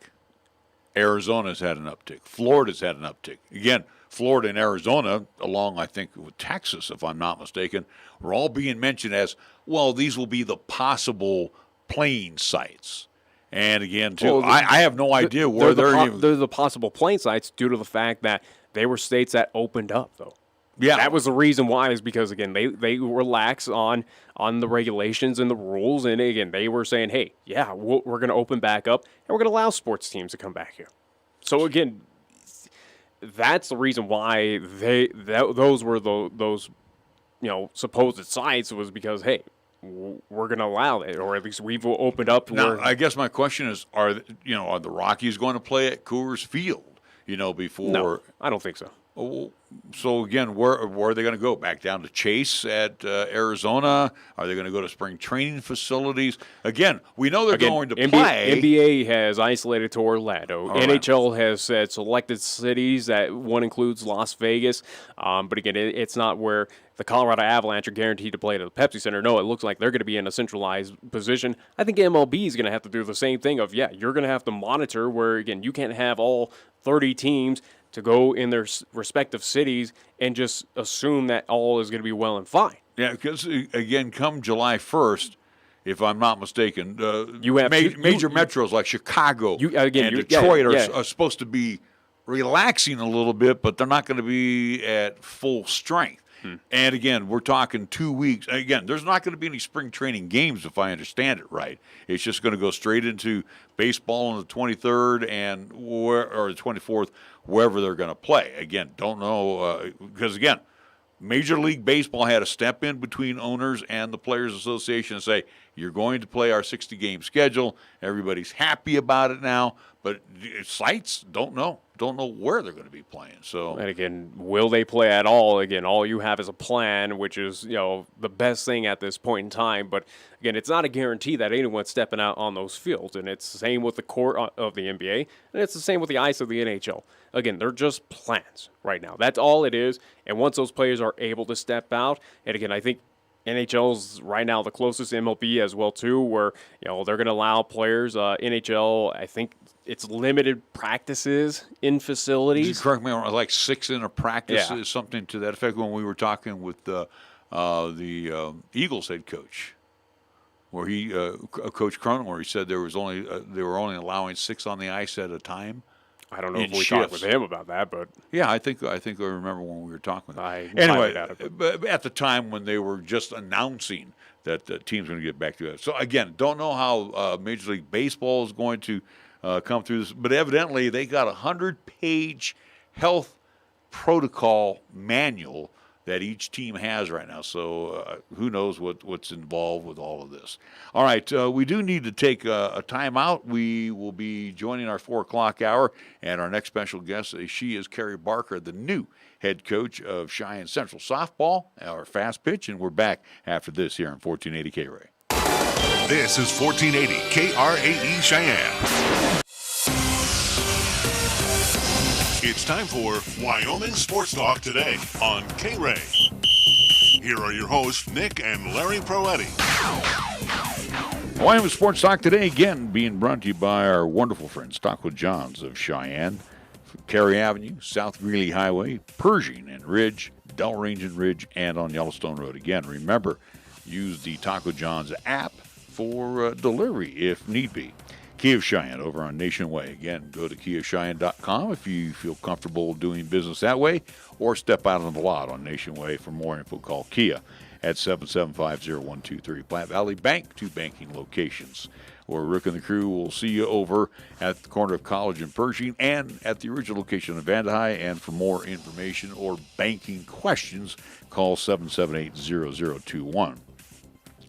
Arizona's had an uptick. Florida's had an uptick. Again, Florida and Arizona, along, I think, with Texas, if I'm not mistaken, were all being mentioned as, well, these will be the possible playing sites. And again, too, I have no idea where they're the possible playing sites due to the fact that they were states that opened up, though. Yeah, that was the reason why, is because, again, they relax on the regulations and the rules. And, again, they were saying, hey, yeah, we're going to open back up, and we're going to allow sports teams to come back here. So, again, that's the reason why those were those supposed sites, was because, hey, we're going to allow it, or at least we've opened up. Now, I guess my question is, are the Rockies going to play at Coors Field, before? No, I don't think so. So, again, where are they going to go? Back down to Chase at Arizona? Are they going to go to spring training facilities? Again, we know they're going to play. NBA has isolated to Orlando. NHL has said selected cities. That one includes Las Vegas. But, again, it's not where the Colorado Avalanche are guaranteed to play at the Pepsi Center. No, it looks like they're going to be in a centralized position. I think MLB is going to have to do the same thing of, you're going to have to monitor where, again, you can't have all 30 teams to go in their respective cities and just assume that all is going to be well and fine. Yeah, because, again, come July 1st, if I'm not mistaken, you have major metros like Chicago and Detroit are supposed to be relaxing a little bit, but they're not going to be at full strength. And, again, we're talking 2 weeks. Again, there's not going to be any spring training games, if I understand it right. It's just going to go straight into baseball on the 23rd or the 24th, wherever they're going to play. Again, don't know because, again, Major League Baseball had to step in between owners and the Players Association and say, you're going to play our 60-game schedule. Everybody's happy about it now. But sites don't know where they're going to be playing. So, and again, will they play at all? Again, all you have is a plan, which is the best thing at this point in time. But again, it's not a guarantee that anyone's stepping out on those fields. And it's the same with the court of the NBA, and it's the same with the ice of the NHL. Again, they're just plans right now. That's all it is. And once those players are able to step out, and again, I think NHL's right now the closest, MLB as well too, where they're going to allow players. NHL, I think it's limited practices in facilities. Correct me, like 6 in a practice is something to that effect. When we were talking with the Eagles head coach, where Coach Cronin, where he said they were only allowing 6 on the ice at a time. I don't know if we talked with him about that, but yeah, I think I remember when we were talking. Anyway, but at the time when they were just announcing that the team's going to get back to it. So again, don't know how Major League Baseball is going to come through this, but evidently they got a 100-page health protocol manual that each team has right now. So who knows what's involved with all of this. All right, we do need to take a timeout. We will be joining our 4 o'clock hour, and our next special guest, she is Carrie Barker, the new head coach of Cheyenne Central Softball, our fast pitch, and we're back after this here on 1480 KRAE. This is 1480 KRAE Cheyenne. It's time for Wyoming Sports Talk today on KRAE. Here are your hosts, Nick and Larry Proetti. Wyoming Sports Talk today, again, being brought to you by our wonderful friends, Taco John's of Cheyenne, Carrie Avenue, South Greeley Highway, Pershing and Ridge, Delrange and Ridge, and on Yellowstone Road. Again, remember, use the Taco John's app for delivery if need be. Kia of Cheyenne over on Nation Way. Again, go to KiaCheyenne.com if you feel comfortable doing business that way, or step out on the lot on Nation Way. For more info, call Kia at 775-0123. Platte Valley Bank, 2 banking locations. Where Rick and the crew will see you over at the corner of College and Pershing and at the original location of Vandehigh. And for more information or banking questions, call 778-0021.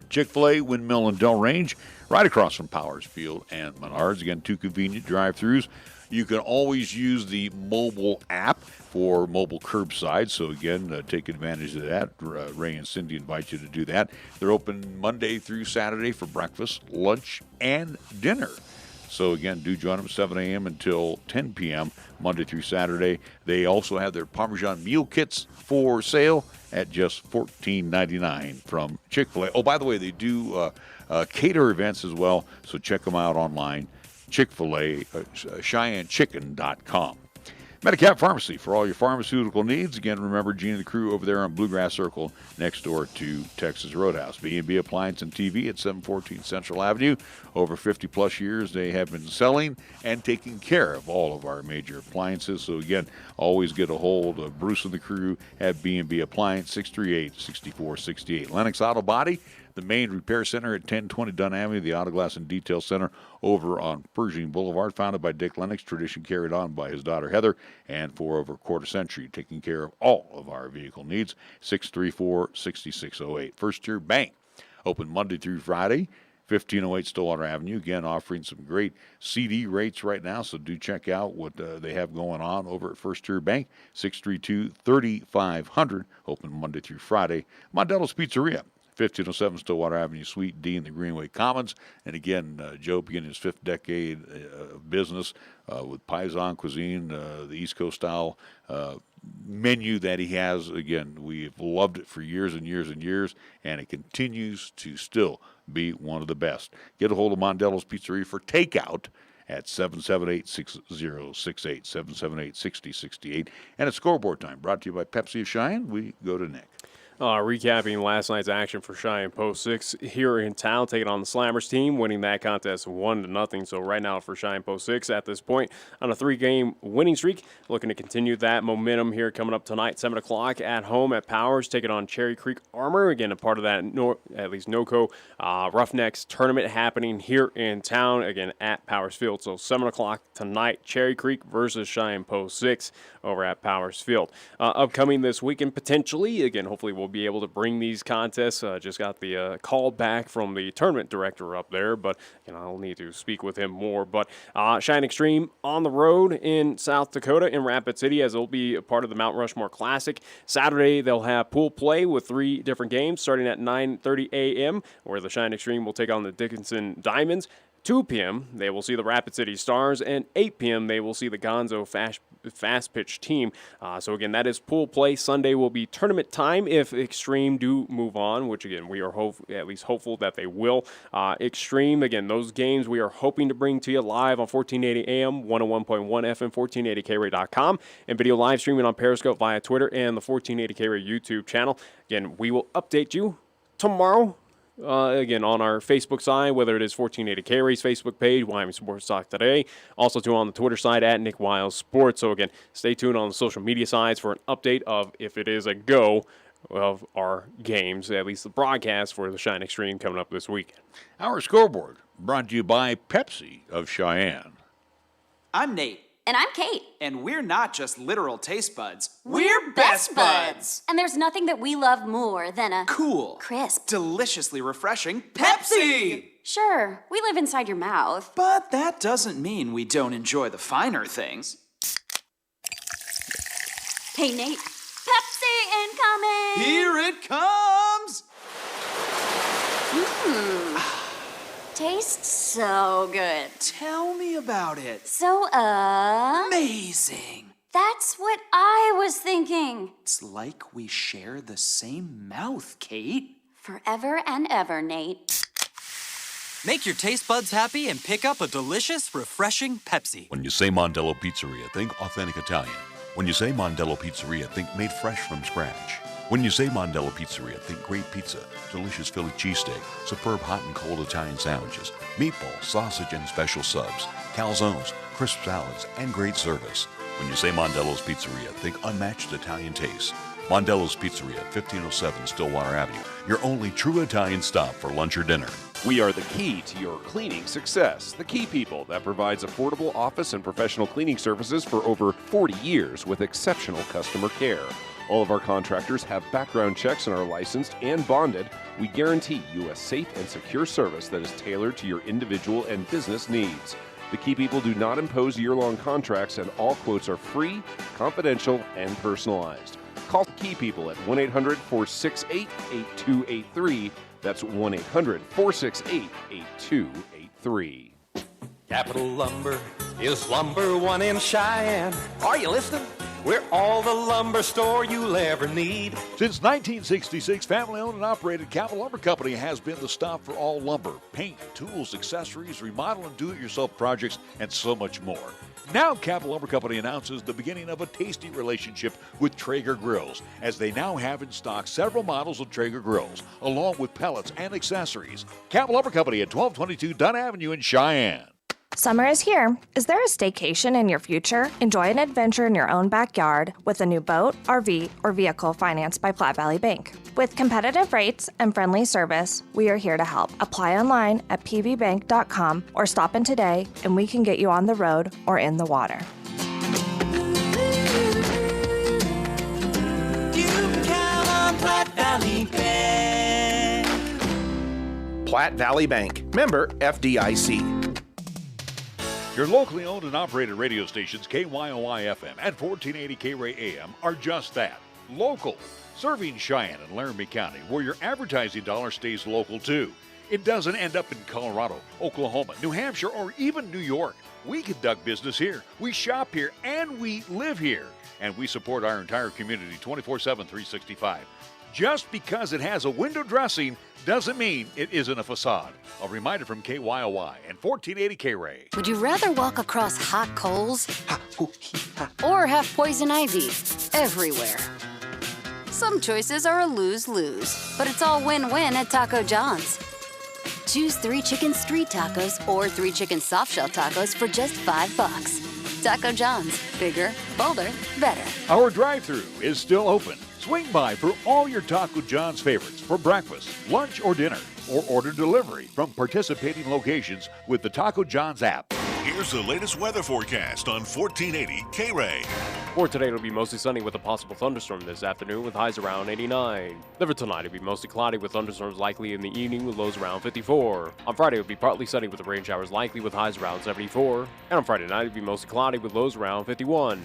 Chick-fil-A, Windmill, and Delrange, right across from Powers Field and Menards. Again, 2 convenient drive-thrus. You can always use the mobile app for mobile curbside. So, again, take advantage of that. Ray and Cindy invite you to do that. They're open Monday through Saturday for breakfast, lunch, and dinner. So, again, do join them 7 a.m. until 10 p.m. Monday through Saturday. They also have their Parmesan meal kits for sale at just $14.99 from Chick-fil-A. Oh, by the way, they do cater events as well, so check them out online. Chick-fil-A, CheyenneChicken.com. Medicap Pharmacy for all your pharmaceutical needs. Again, remember Gene and the crew over there on Bluegrass Circle next door to Texas Roadhouse. B&B Appliance and TV at 714 Central Avenue. Over 50-plus years, they have been selling and taking care of all of our major appliances. So, again, always get a hold of Bruce and the crew at B&B Appliance, 638-6468. Lennox Auto Body, the main repair center at 1020 Dunn Avenue, the Auto Glass and Detail Center over on Pershing Boulevard, founded by Dick Lennox, tradition carried on by his daughter Heather, and for over a quarter century, taking care of all of our vehicle needs. 634-6608. First Tier Bank, open Monday through Friday, 1508 Stillwater Avenue. Again, offering some great CD rates right now, so do check out what they have going on over at First Tier Bank. 632-3500, open Monday through Friday. Mondello's Pizzeria, 1507 Stillwater Avenue, Suite D in the Greenway Commons. And again, Joe beginning his 5th decade of business with Paisan cuisine, the East Coast style menu that he has. Again, we've loved it for years and years and years, and it continues to still be one of the best. Get a hold of Mondello's Pizzeria for takeout at 778-6068, 778-6068. And it's Scoreboard Time, brought to you by Pepsi of Cheyenne. We go to Nick. Recapping last night's action for Cheyenne Post 6 here in town, taking on the Slammers team, winning that contest 1-0. So right now for Cheyenne Post 6 at this point on a 3-game winning streak, looking to continue that momentum here coming up tonight, 7 o'clock at home at Powers, taking on Cherry Creek Armor. Again, a part of that, at least NOCO Roughnecks tournament happening here in town, again at Powers Field. So 7 o'clock tonight, Cherry Creek versus Cheyenne Post 6 over at Powers Field. Upcoming this weekend, potentially, again, hopefully we'll be able to bring these contests. Just got the call back from the tournament director up there, but I'll need to speak with him more. But Cheyenne Extreme on the road in South Dakota in Rapid City, as it'll be a part of the Mount Rushmore Classic. Saturday, they'll have pool play with 3 different games starting at 9:30 a.m., where the Cheyenne Extreme will take on the Dickinson Diamonds. 2 p.m., they will see the Rapid City Stars, and 8 p.m., they will see the Gonzo Fast Pitch team. So, again, that is pool play. Sunday will be tournament time if Extreme do move on, which, again, we are at least hopeful that they will. Extreme, again, those games we are hoping to bring to you live on 1480 AM, 101.1 FM, 1480KRAE.com, and video live streaming on Periscope via Twitter and the 1480KRAE YouTube channel. Again, we will update you tomorrow. Again, on our Facebook side, whether it is 1480 KRAE's Facebook page, Wyoming Sports Talk Today, also too on the Twitter side at Nick Wiles Sports. So again, stay tuned on the social media sides for an update of if it is a go of our games, at least the broadcast for the Cheyenne Extreme coming up this weekend. Our scoreboard brought to you by Pepsi of Cheyenne. I'm Nate. And I'm Kate. And we're not just literal taste buds. We're best buds. And there's nothing that we love more than a cool, crisp, deliciously refreshing Pepsi! Sure, we live inside your mouth. But that doesn't mean we don't enjoy the finer things. Hey, Nate. Pepsi incoming! Here it comes! Tastes so good. Tell me about it. So, amazing. That's what I was thinking. It's like we share the same mouth, Kate. Forever and ever, Nate. Make your taste buds happy and pick up a delicious, refreshing Pepsi. When you say Mondello Pizzeria, think authentic Italian. When you say Mondello Pizzeria, think made fresh from scratch. When you say Mondello Pizzeria, think great pizza, delicious Philly cheesesteak, superb hot and cold Italian sandwiches, meatballs, sausage, and special subs, calzones, crisp salads, and great service. When you say Mondello's Pizzeria, think unmatched Italian taste. Mondello's Pizzeria, 1507 Stillwater Avenue, your only true Italian stop for lunch or dinner. We are the key to your cleaning success. The Key People that provides affordable office and professional cleaning services for over 40 years with exceptional customer care. All of our contractors have background checks and are licensed and bonded. We guarantee you a safe and secure service that is tailored to your individual and business needs. The Key People do not impose year-long contracts, and all quotes are free, confidential, and personalized. Call the Key People at 1-800-468-8283. That's 1-800-468-8283. Capital Lumber is number one in Cheyenne. Are you listening? We're all the lumber store you'll ever need. Since 1966, family-owned and operated Capital Lumber Company has been the stop for all lumber, paint, tools, accessories, remodel and do-it-yourself projects, and so much more. Now, Capital Lumber Company announces the beginning of a tasty relationship with Traeger grills, as they now have in stock several models of Traeger grills, along with pellets and accessories. Capital Lumber Company at 1222 Dunn Avenue in Cheyenne. Summer is here. Is there a staycation in your future? Enjoy an adventure in your own backyard with a new boat, RV, or vehicle financed by Platte Valley Bank. With competitive rates and friendly service, we are here to help. Apply online at pvbank.com or stop in today and we can get you on the road or in the water. You can count on Platte Valley Bank. Platte Valley Bank, member FDIC. Your locally owned and operated radio stations, KYOI FM and 1480 KRAE AM, are just that, local. Serving Cheyenne and Laramie County, where your advertising dollar stays local too. It doesn't end up in Colorado, Oklahoma, New Hampshire, or even New York. We conduct business here, we shop here, and we live here. And we support our entire community 24/7, 365. Just because it has a window dressing doesn't mean it isn't a facade. A reminder from KYOI and 1480 KRAE. Would you rather walk across hot coals or have poison ivy everywhere? Some choices are a lose-lose, but it's all win-win at Taco John's. Choose 3 chicken street tacos or 3 chicken soft-shell tacos for just $5. Taco John's. Bigger, bolder, better. Our drive-thru is still open. Swing by for all your Taco John's favorites for breakfast, lunch, or dinner, or order delivery from participating locations with the Taco John's app. Here's the latest weather forecast on 1480 KRAE. For today, it'll be mostly sunny with a possible thunderstorm this afternoon with highs around 89. Then for tonight, it'll be mostly cloudy with thunderstorms likely in the evening with lows around 54. On Friday, it'll be partly sunny with the rain showers likely with highs around 74. And on Friday night, it'll be mostly cloudy with lows around 51.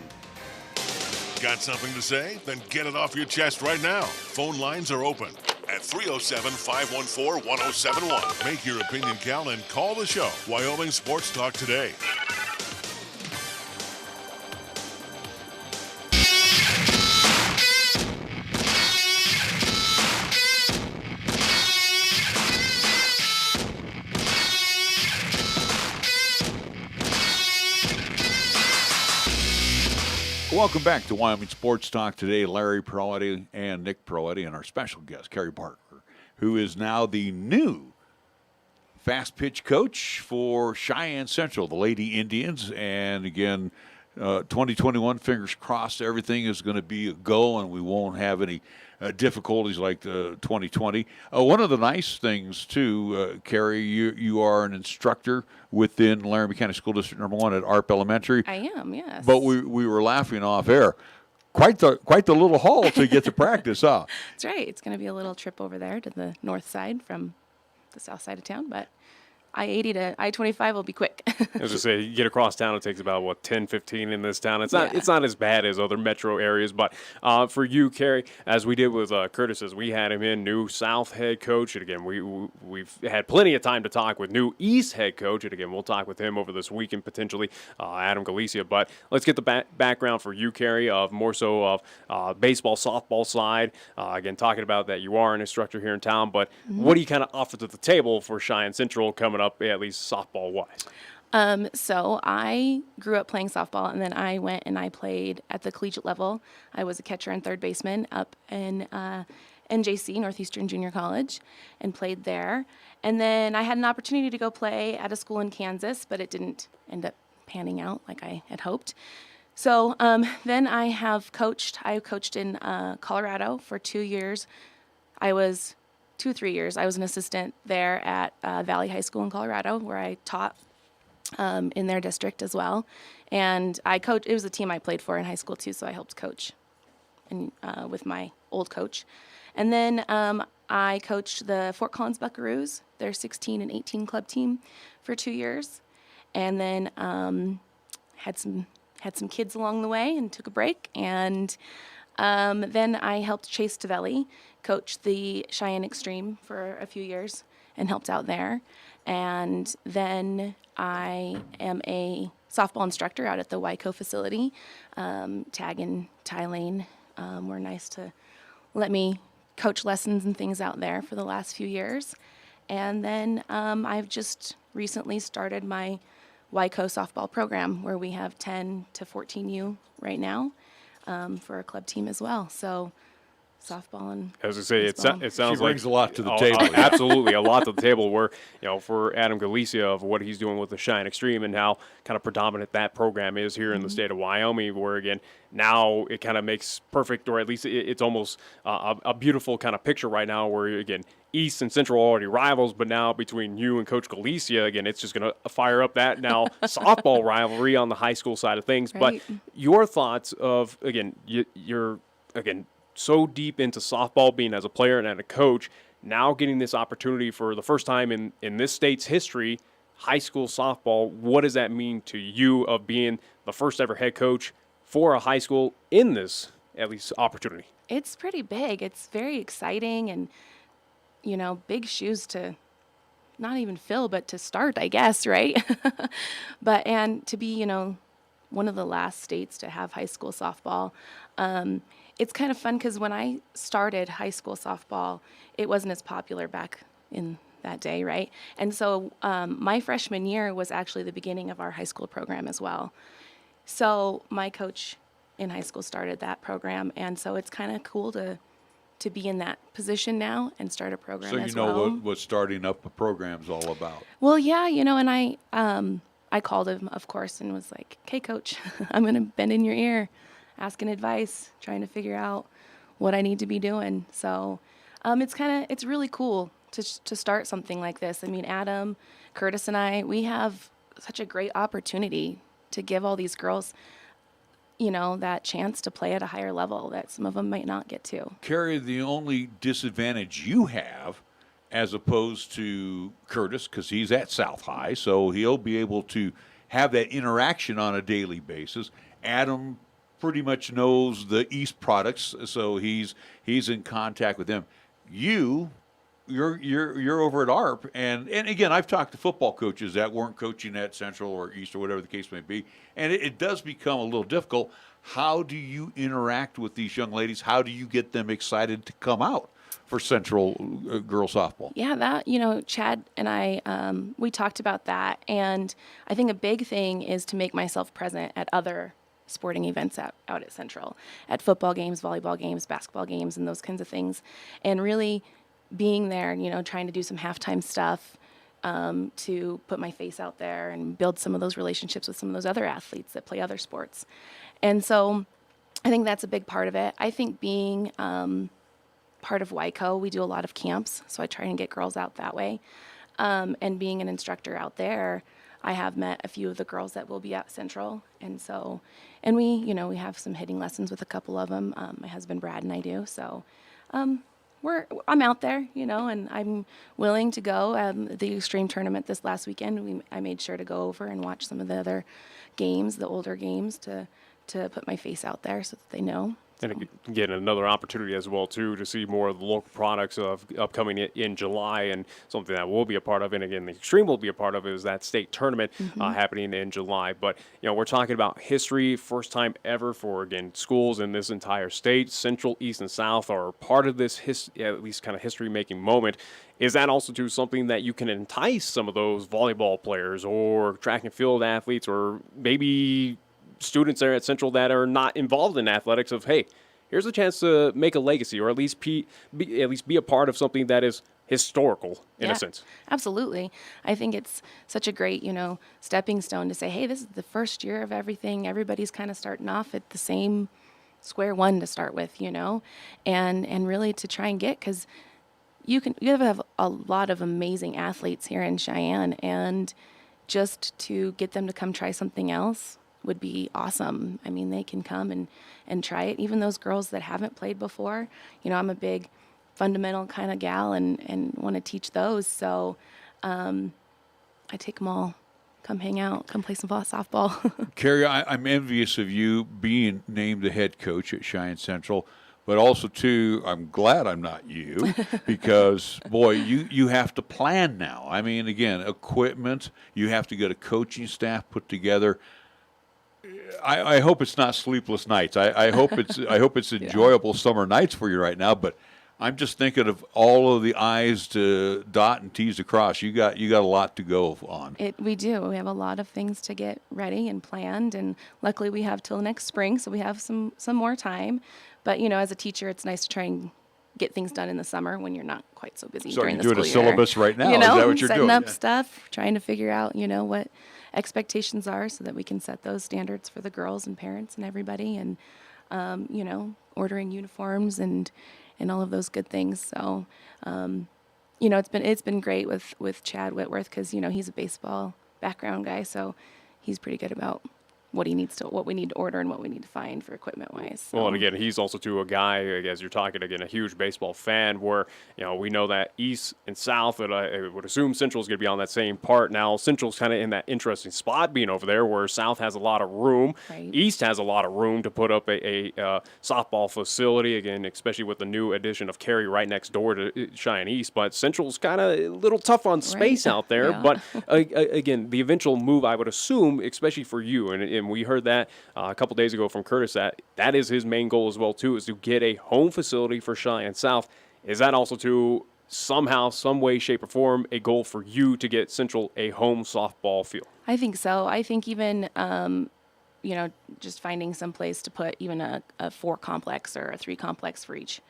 Got something to say? Then get it off your chest right now. Phone lines are open at 307-514-1071. Make your opinion count and call the show. Wyoming Sports Talk today. Welcome back to Wyoming Sports Talk today. Larry Peroletti and Nick Peroletti and our special guest, Carrie Barker, who is now the new fast pitch coach for Cheyenne Central, the Lady Indians. And again, 2021, fingers crossed, everything is going to be a go and we won't have any difficulties like the 2020. One of the nice things, too, Carrie, you are an instructor within Laramie County School District Number 1 at ARP Elementary. I am, yes. But we were laughing off air. Quite the little haul to get to practice, huh? That's right. It's going to be a little trip over there to the north side from the south side of town, but I-80 to I-25 will be quick. As I say, you get across town, it takes about, 10, 15 in this town. It's not as bad as other metro areas, but for you, Carrie, as we did with Curtis, as we had him in, new South head coach, and again, we've had plenty of time to talk with new East head coach, and again, we'll talk with him over this weekend, potentially, Adam Galicia, but let's get the background for you, Carrie, of more so of baseball, softball side. Again, talking about that you are an instructor here in town, but what do you kind of offer to the table for Cheyenne Central coming up, at least softball-wise? So I grew up playing softball, and then I went and I played at the collegiate level. I was a catcher and third baseman up in NJC, Northeastern Junior College, and played there. And then I had an opportunity to go play at a school in Kansas, but it didn't end up panning out like I had hoped. So then I coached in Colorado for 2 years. 2-3 years. I was an assistant there at Valley High School in Colorado, where I taught in their district as well. And I coached. It was a team I played for in high school too, so I helped coach and with my old coach. And then I coached the Fort Collins Buckaroos, their 16 and 18 club team, for 2 years. And then had some kids along the way and took a break. And then I helped Chase Tavelli coach the Cheyenne Extreme for a few years and helped out there. And then I am a softball instructor out at the Wyco facility. Tag and Lain were nice to let me coach lessons and things out there for the last few years. And then I've just recently started my Wyco softball program, where we have 10 to 14U right now for a club team as well. So softball and as I say, it sounds she brings like a lot to the table. Absolutely, a lot to the table. Where for Adam Galicia of what he's doing with the Cheyenne Extreme and how kind of predominant that program is here in the state of Wyoming. Where again, now it kind of makes perfect, or at least it's almost a beautiful kind of picture right now. Where again, East and Central are already rivals, but now between you and Coach Galicia, again, it's just going to fire up that now softball rivalry on the high school side of things. Right. But your thoughts of again, you're again so deep into softball, being as a player and as a coach, now getting this opportunity for the first time in this state's history, high school softball. What does that mean to you of being the first ever head coach for a high school in this, at least, opportunity? It's pretty big. It's very exciting and, big shoes to not even fill, but to start, I guess, right? And to be, one of the last states to have high school softball. It's kind of fun because when I started high school softball, it wasn't as popular back in that day, right? And so my freshman year was actually the beginning of our high school program as well. So my coach in high school started that program, and so it's kind of cool to be in that position now and start a program as well. So you know what starting up a program's all about. Well, yeah, and I called him, of course, and was like, "Okay, coach, I'm going to bend in your ear, asking advice, trying to figure out what I need to be doing." So it's really cool to start something like this. I mean, Adam, Curtis, and I, we have such a great opportunity to give all these girls, that chance to play at a higher level that some of them might not get to. Carrie, the only disadvantage you have, as opposed to Curtis, because he's at South High, so he'll be able to have that interaction on a daily basis. Adam pretty much knows the East products, so he's in contact with them. You're over at ARP, and again, I've talked to football coaches that weren't coaching at Central or East or whatever the case may be, and it does become a little difficult. How do you interact with these young ladies? How do you get them excited to come out for Central girls softball? Yeah, that, Chad and I, we talked about that, and I think a big thing is to make myself present at other sporting events out at Central, at football games, volleyball games, basketball games, and those kinds of things, and really being there, trying to do some halftime stuff, to put my face out there and build some of those relationships with some of those other athletes that play other sports. And so I think that's a big part of it. I think being part of YCO, we do a lot of camps, so I try and get girls out that way. And being an instructor out there, I have met a few of the girls that will be at Central, and so, and we have some hitting lessons with a couple of them. My husband Brad and I do. So, I'm out there, and I'm willing to go. The Extreme tournament this last weekend, I made sure to go over and watch some of the other games, the older games, to put my face out there so that they know. And again, another opportunity as well, too, to see more of the local products of upcoming in July, and something that we'll be a part of, and again, the Extreme will be a part of, is that state tournament happening in July. But, we're talking about history, first time ever for, again, schools in this entire state. Central, East, and South are part of this, at least kind of history-making moment. Is that also, too, something that you can entice some of those volleyball players or track and field athletes, or maybe students there at Central that are not involved in athletics, of, hey, here's a chance to make a legacy, or at least be a part of something that is historical in a sense? Absolutely. I think it's such a great, stepping stone to say, hey, this is the first year of everything. Everybody's kind of starting off at the same square one to start with, and really to try and get, because you have a lot of amazing athletes here in Cheyenne, and just to get them to come try something else would be awesome. I mean, they can come and try it. Even those girls that haven't played before, I'm a big fundamental kind of gal and want to teach those. So I take them all. Come hang out. Come play some softball. Carrie, I'm envious of you being named the head coach at Cheyenne Central. But also, too, I'm glad I'm not you, because, boy, you have to plan now. I mean, again, equipment, you have to get a coaching staff put together. I hope it's not sleepless nights. I hope it's enjoyable summer nights for you right now. But I'm just thinking of all of the I's to dot and T's to cross. You got a lot to go on. We do. We have a lot of things to get ready and planned, and luckily we have till next spring, so we have some more time. But as a teacher, it's nice to try and get things done in the summer when you're not quite so busy during the school year. So you're doing a syllabus right now? Is that what you're setting doing? up stuff, trying to figure out, what expectations are, so that we can set those standards for the girls and parents and everybody, and ordering uniforms and all of those good things. So it's been great with Chad Whitworth, because he's a baseball background guy, so he's pretty good about what we need to order and what we need to find for equipment wise. So. Well, and again, he's also too a guy, as you're talking again, a huge baseball fan, where we know that East and South, and I would assume Central's going to be on that same part. Now Central's kind of in that interesting spot being over there, where South has a lot of room, right. East has a lot of room to put up a softball facility, again, especially with the new addition of Carrie right next door to Cheyenne East. But Central's kind of a little tough on space out there. Yeah. But again, the eventual move, I would assume, especially for you, and we heard that a couple days ago from Curtis, that is his main goal as well, too, is to get a home facility for Cheyenne South. Is that also, to somehow, some way, shape, or form, a goal for you to get Central a home softball field? I think so. I think even, just finding some place to put even a 4-complex or a 3-complex for each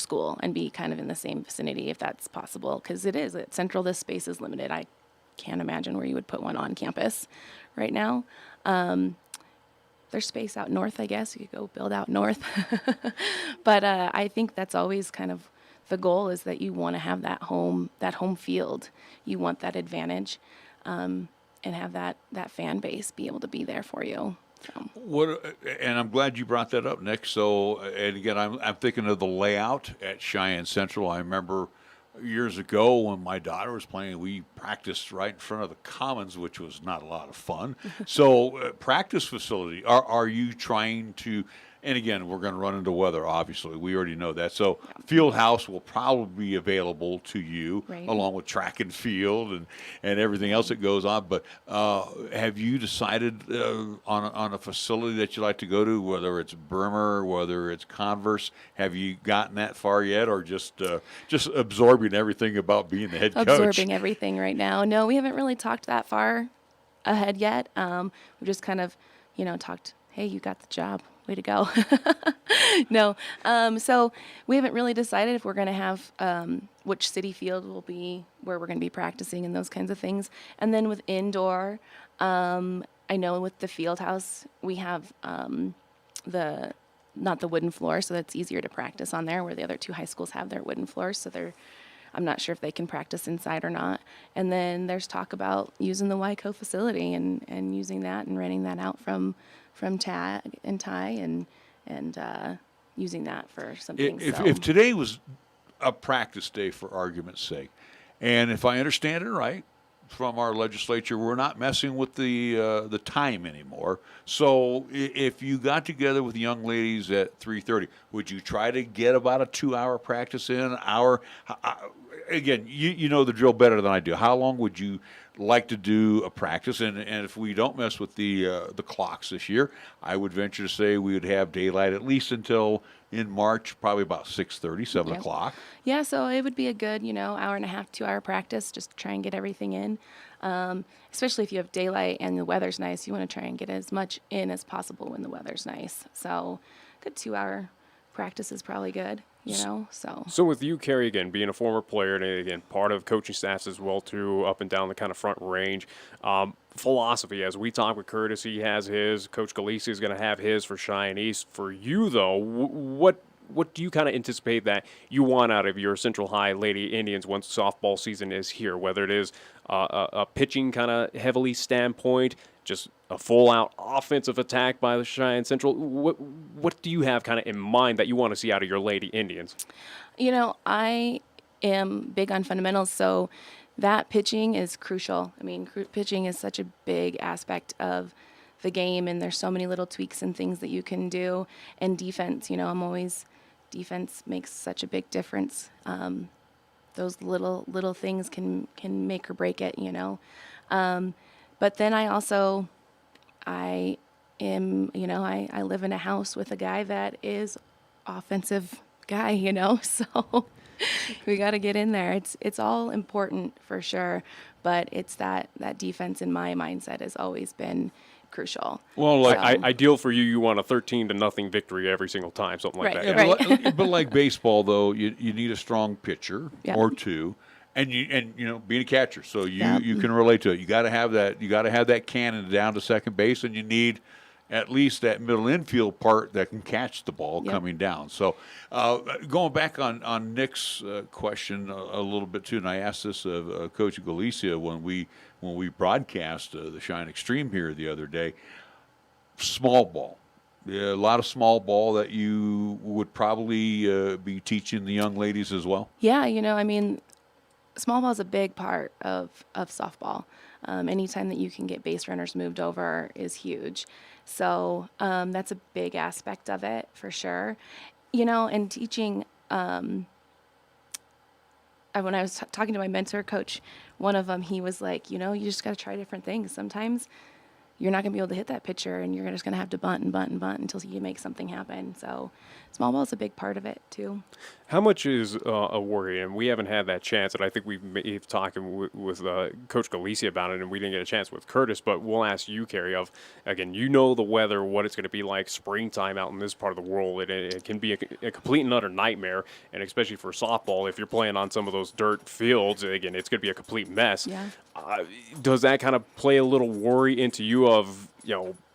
school, and be kind of in the same vicinity, if that's possible. Because at Central, this space is limited. I can't imagine where you would put one on campus right now. There's space out north, I guess. You could go build out north. But I think that's always kind of the goal, is that you want to have that home field. You want that advantage, and have that fan base be able to be there for you. So. And I'm glad you brought that up, Nick. So, and again, I'm thinking of the layout at Cheyenne Central. I remember years ago when my daughter was playing, we practiced right in front of the Commons, which was not a lot of fun. So practice facility, are you trying to, and again, we're going to run into weather, obviously. We already know that. So field house will probably be available to you, right, along with track and field and everything else that goes on. But have you decided on a facility that you like to go to, whether it's Bremer, whether it's Converse? Have you gotten that far yet, or just absorbing everything about being the head coach? Absorbing everything right now. No, we haven't really talked that far ahead yet. We've just kind of, talked, hey, you got the job. way to go. No. So we haven't really decided if we're going to have which city field will be where we're going to be practicing and those kinds of things. And then with indoor, I know with the field house, we have not the wooden floor, so that's easier to practice on there, where the other two high schools have their wooden floors. So I'm not sure if they can practice inside or not. And then there's talk about using the Wyco facility and using that and renting that out from Tag and Ty and using that for something. If today was a practice day, for argument's sake, and if I understand it right from our legislature, we're not messing with the time anymore. So if you got together with the young ladies at 3:30, would you try to get about a 2-hour practice in? An hour? Again, you know the drill better than I do. How long would you like to do a practice? And if we don't mess with the clocks this year, I would venture to say we would have daylight at least until in March, probably about 6:30, 7 o'clock. Yeah, so it would be a good, hour and a half, 2-hour practice, just to try and get everything in. Especially if you have daylight and the weather's nice, you want to try and get as much in as possible when the weather's nice. So good 2-hour practice is probably good, so. So with you, Carrie, again, being a former player and again, part of coaching staffs as well too, up and down the kind of front range, philosophy, as we talk with Curtis, he has his, Coach Galisi is going to have his for Cheyenne East. For you though, what do you kind of anticipate that you want out of your Central High Lady Indians once softball season is here, whether it is a pitching kind of heavily standpoint, just a full-out offensive attack by the Cheyenne Central? What do you have kind of in mind that you want to see out of your Lady Indians? I am big on fundamentals, so that pitching is crucial. I mean, pitching is such a big aspect of the game, and there's so many little tweaks and things that you can do. And defense, defense makes such a big difference. Those little things can make or break it, But then I live in a house with a guy that is offensive guy, so we got to get in there. It's all important for sure, but it's that defense in my mindset has always been crucial. Well, ideal for you, you want a 13-0 victory every single time, something like that. Yeah, right. But like baseball, though, you need a strong pitcher or two. And being a catcher, so you can relate to it. You got to have that. You got to have that cannon down to second base, and you need at least that middle infield part that can catch the ball coming down. So, going back on Nick's question a little bit too, and I asked this of Coach Galicia when we broadcast the Shine Extreme here the other day. Small ball. Yeah, a lot of small ball that you would probably be teaching the young ladies as well. Yeah, small ball is a big part of softball. Anytime that you can get base runners moved over is huge. So that's a big aspect of it for sure. And teaching, when I was talking to my mentor coach, one of them, he was like, you just got to try different things. Sometimes you're not going to be able to hit that pitcher, and you're just going to have to bunt and bunt and bunt until you make something happen. So small ball is a big part of it, too. How much is a worry? And we haven't had that chance, and I think we've talked with Coach Galicia about it, and we didn't get a chance with Curtis, but we'll ask you, Carrie, again, the weather, what it's going to be like springtime out in this part of the world. It can be a complete and utter nightmare, and especially for softball, if you're playing on some of those dirt fields, again, it's going to be a complete mess. Yeah. Does that kind of play a little worry into you of,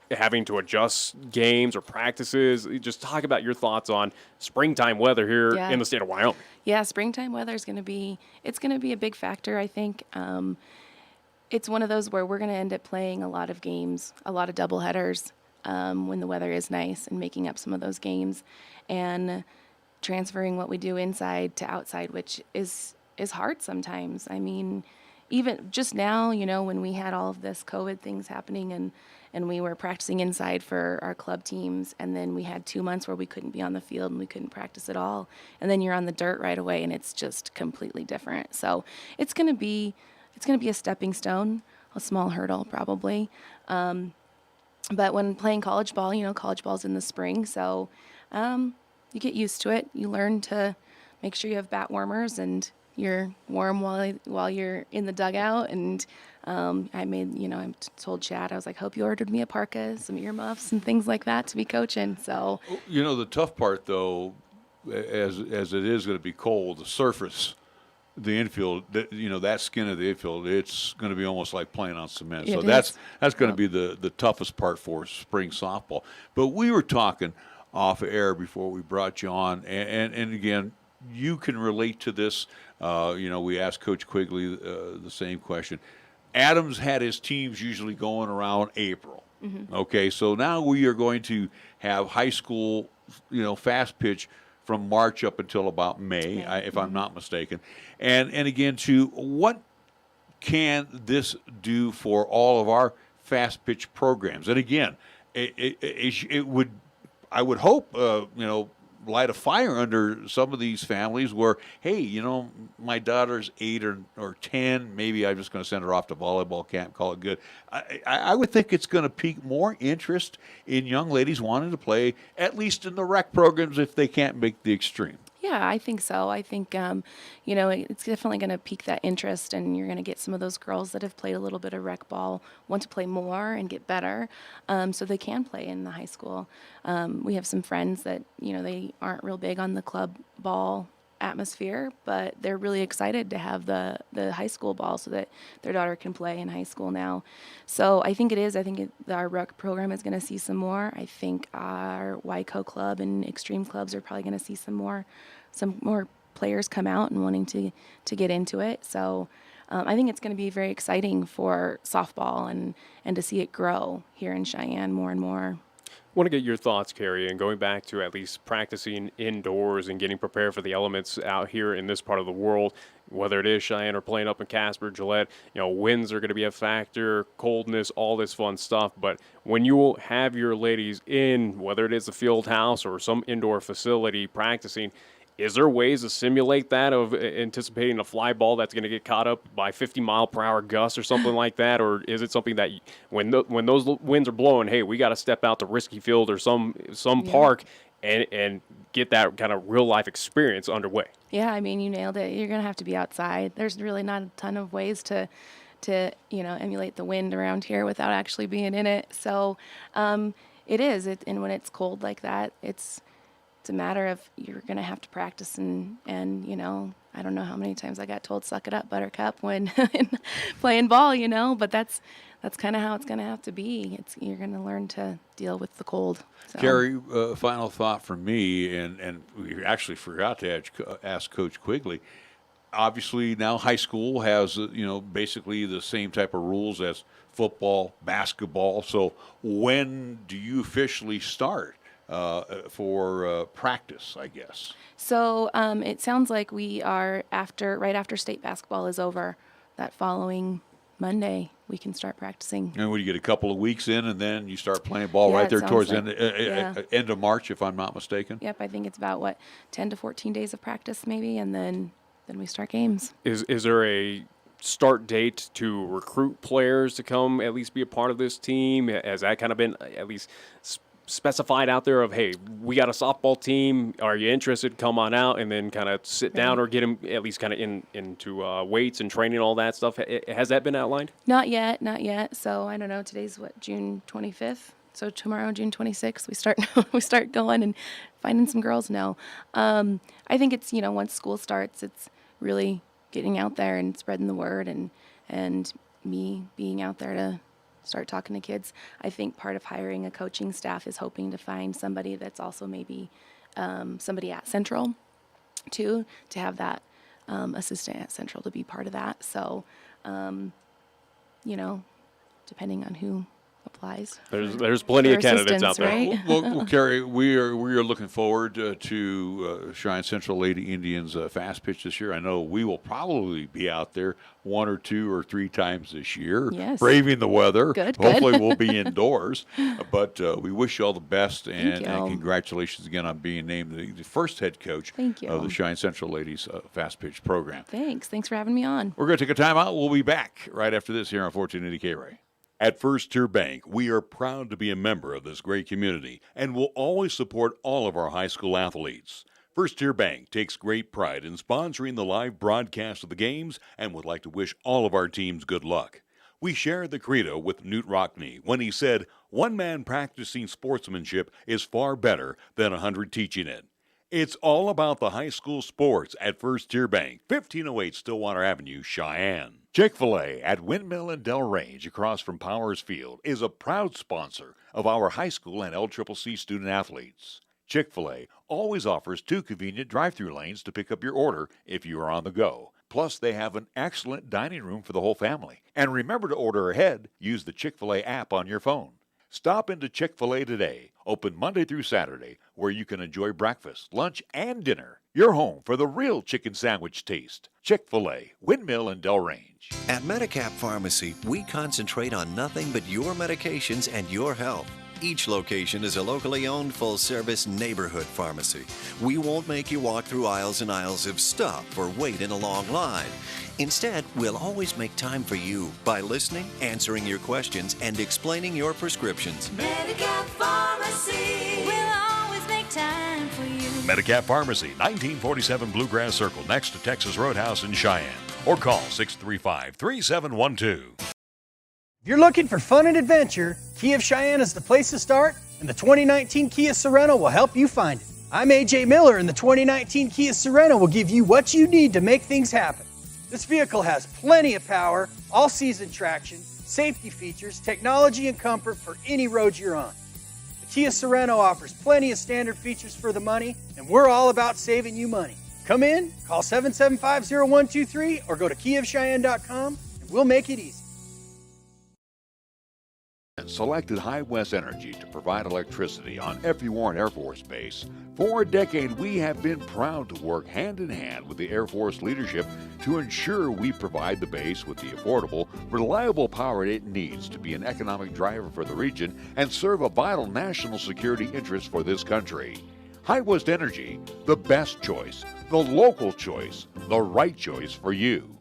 having to adjust games or practices? Just talk about your thoughts on springtime weather here in the state of Wyoming. Yeah, springtime weather is going to be a big factor, I think. It's one of those where we're going to end up playing a lot of games, a lot of doubleheaders when the weather is nice, and making up some of those games and transferring what we do inside to outside, which is hard sometimes. I mean, even just now, when we had all of this COVID things happening and we were practicing inside for our club teams, and then we had 2 months where we couldn't be on the field and we couldn't practice at all, and then you're on the dirt right away, and it's just completely different. So it's going to be a stepping stone, a small hurdle probably. But when playing college ball, college ball's in the spring, so you get used to it. You learn to make sure you have bat warmers and you're warm while you're in the dugout. And I made, I told Chad, I was like, hope you ordered me a parka, some earmuffs and things like that to be coaching. So, The tough part, though, as it is going to be cold, the surface, the infield, that skin of the infield, it's going to be almost like playing on cement. So that's going to be the toughest part for spring softball. But we were talking off air before we brought you on, and again, you can relate to this. We asked Coach Quigley the same question. Adams had his teams usually going around April. Mm-hmm. Okay, so now we are going to have high school, fast pitch from March up until about May, if I'm not mistaken. And again, what can this do for all of our fast pitch programs? And again, I would hope, light a fire under some of these families where, hey, my daughter's 8 or 10, maybe I'm just going to send her off to volleyball camp, call it good. I would think it's going to pique more interest in young ladies wanting to play, at least in the rec programs if they can't make the extreme. Yeah, I think so. I think, it's definitely going to pique that interest, and you're going to get some of those girls that have played a little bit of rec ball want to play more and get better, so they can play in the high school. We have some friends that, they aren't real big on the club ball atmosphere, but they're really excited to have the high school ball so that their daughter can play in high school now. So I think it is. I think our rec program is going to see some more. I think our YCO club and extreme clubs are probably going to see some more players come out and wanting to get into it. So I think it's going to be very exciting for softball and to see it grow here in Cheyenne more and more. I want to get your thoughts, Carrie, and going back to at least practicing indoors and getting prepared for the elements out here in this part of the world, whether it is Cheyenne or playing up in Casper, Gillette, winds are going to be a factor, coldness, all this fun stuff. But when you have your ladies in, whether it is the field house or some indoor facility practicing, is there ways to simulate that of anticipating a fly ball that's going to get caught up by 50-mile-per-hour gusts or something like that? Or is it something that when those winds are blowing, hey, we got to step out to risky field or some park and get that kind of real-life experience underway? Yeah, I mean, you nailed it. You're going to have to be outside. There's really not a ton of ways to emulate the wind around here without actually being in it. So it is. And when it's cold like that, it's a matter of you're going to have to practice and I don't know how many times I got told suck it up, buttercup, when playing ball, but that's kind of how it's going to have to be. You're going to learn to deal with the cold. So. Carrie, final thought from me, and we actually forgot to ask Coach Quigley. Obviously now high school has basically the same type of rules as football, basketball. So when do you officially start for practice, I guess? So it sounds like we are right after state basketball is over, that following Monday, we can start practicing. And when you get a couple of weeks in, and then you start playing ball right there towards the end of March, if I'm not mistaken? Yep, I think it's about, 10 to 14 days of practice maybe, and then we start games. Is there a start date to recruit players to come at least be a part of this team? Has that kind of been at least specified out there of, hey, we got a softball team, are you interested, come on out, and then kind of sit down or get them at least kind of into weights and training, all that stuff? Has that been outlined? Not yet. So I don't know, today's June 25th? So tomorrow, June 26th, we start going and finding some girls. No, I think it's, once school starts, it's really getting out there and spreading the word and me being out there to start talking to kids. I think part of hiring a coaching staff is hoping to find somebody that's also maybe somebody at Central too, to have that assistant at Central to be part of that. So, depending on who applies. There's plenty of candidates out there. Right? Well, Carrie, we are looking forward to Cheyenne Central Lady Indians fast pitch this year. I know we will probably be out there 1 or 2 or 3 times this year, braving the weather. Good. Hopefully we'll be indoors. But we wish you all the best, and congratulations again on being named the first head coach of the Cheyenne Central Ladies fast pitch program. Thanks for having me on. We're going to take a time out. We'll be back right after this here on 1480 KRAE. At First Tier Bank, we are proud to be a member of this great community and will always support all of our high school athletes. First Tier Bank takes great pride in sponsoring the live broadcast of the games and would like to wish all of our teams good luck. We share the credo with Newt Rockney when he said, "One man practicing sportsmanship is far better than 100 teaching it." It's all about the high school sports at First Tier Bank, 1508 Stillwater Avenue, Cheyenne. Chick-fil-A at Windmill and Del Range across from Powers Field is a proud sponsor of our high school and LCCC student athletes. Chick-fil-A always offers 2 convenient drive-through lanes to pick up your order if you are on the go. Plus, they have an excellent dining room for the whole family. And remember to order ahead. Use the Chick-fil-A app on your phone. Stop into Chick-fil-A today, open Monday through Saturday, where you can enjoy breakfast, lunch, and dinner. Your home for the real chicken sandwich taste. Chick-fil-A, Windmill and Del Range. At Medicap Pharmacy, we concentrate on nothing but your medications and your health. Each location is a locally owned full-service neighborhood pharmacy. We won't make you walk through aisles and aisles of stuff or wait in a long line. Instead, we'll always make time for you by listening, answering your questions, and explaining your prescriptions. Medicap Pharmacy will always make time for you. Medicap Pharmacy, 1947 Bluegrass Circle, next to Texas Roadhouse in Cheyenne. Or call 635-3712. If you're looking for fun and adventure, Kia of Cheyenne is the place to start, and the 2019 Kia Sorento will help you find it. I'm AJ Miller, and the 2019 Kia Sorento will give you what you need to make things happen. This vehicle has plenty of power, all-season traction, safety features, technology, and comfort for any road you're on. The Kia Sorento offers plenty of standard features for the money, and we're all about saving you money. Come in, call 775-0123, or go to KiaofCheyenne.com, and we'll make it easy. Selected High West Energy to provide electricity on F.E. Warren Air Force Base. For a decade, we have been proud to work hand in hand with the Air Force leadership to ensure we provide the base with the affordable, reliable power it needs to be an economic driver for the region and serve a vital national security interest for this country. High West Energy, the best choice, the local choice, the right choice for you.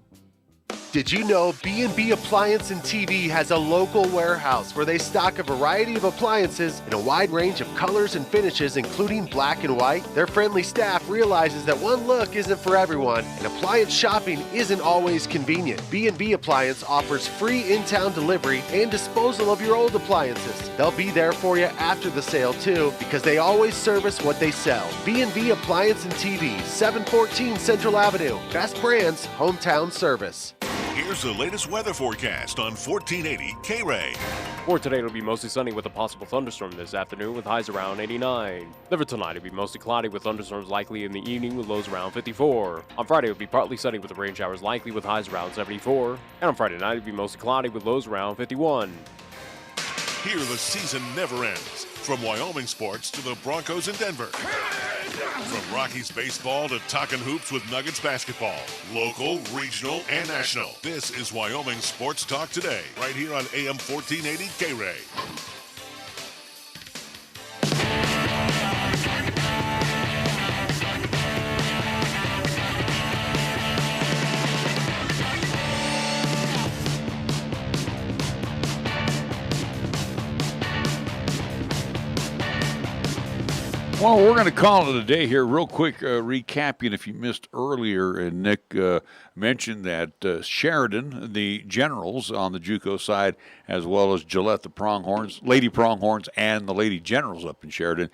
Did you know B&B Appliance and TV has a local warehouse where they stock a variety of appliances in a wide range of colors and finishes, including black and white? Their friendly staff realizes that one look isn't for everyone, and appliance shopping isn't always convenient. B&B Appliance offers free in-town delivery and disposal of your old appliances. They'll be there for you after the sale, too, because they always service what they sell. B&B Appliance and TV, 714 Central Avenue. Best brands, hometown service. Here's the latest weather forecast on 1480 KRAE. For today, it'll be mostly sunny with a possible thunderstorm this afternoon with highs around 89. Then for tonight, it'll be mostly cloudy with thunderstorms likely in the evening with lows around 54. On Friday, it'll be partly sunny with rain showers likely with highs around 74. And on Friday night, it'll be mostly cloudy with lows around 51. Here, the season never ends. From Wyoming sports to the Broncos in Denver. From Rockies baseball to talking hoops with Nuggets basketball. Local, regional, and national. This is Wyoming Sports Talk Today, right here on AM 1480 KRAE. Well, we're going to call it a day here. Real quick, recapping if you missed earlier, and Nick mentioned that Sheridan, the Generals on the JUCO side, as well as Gillette, the Pronghorns, Lady Pronghorns, and the Lady Generals up in Sheridan,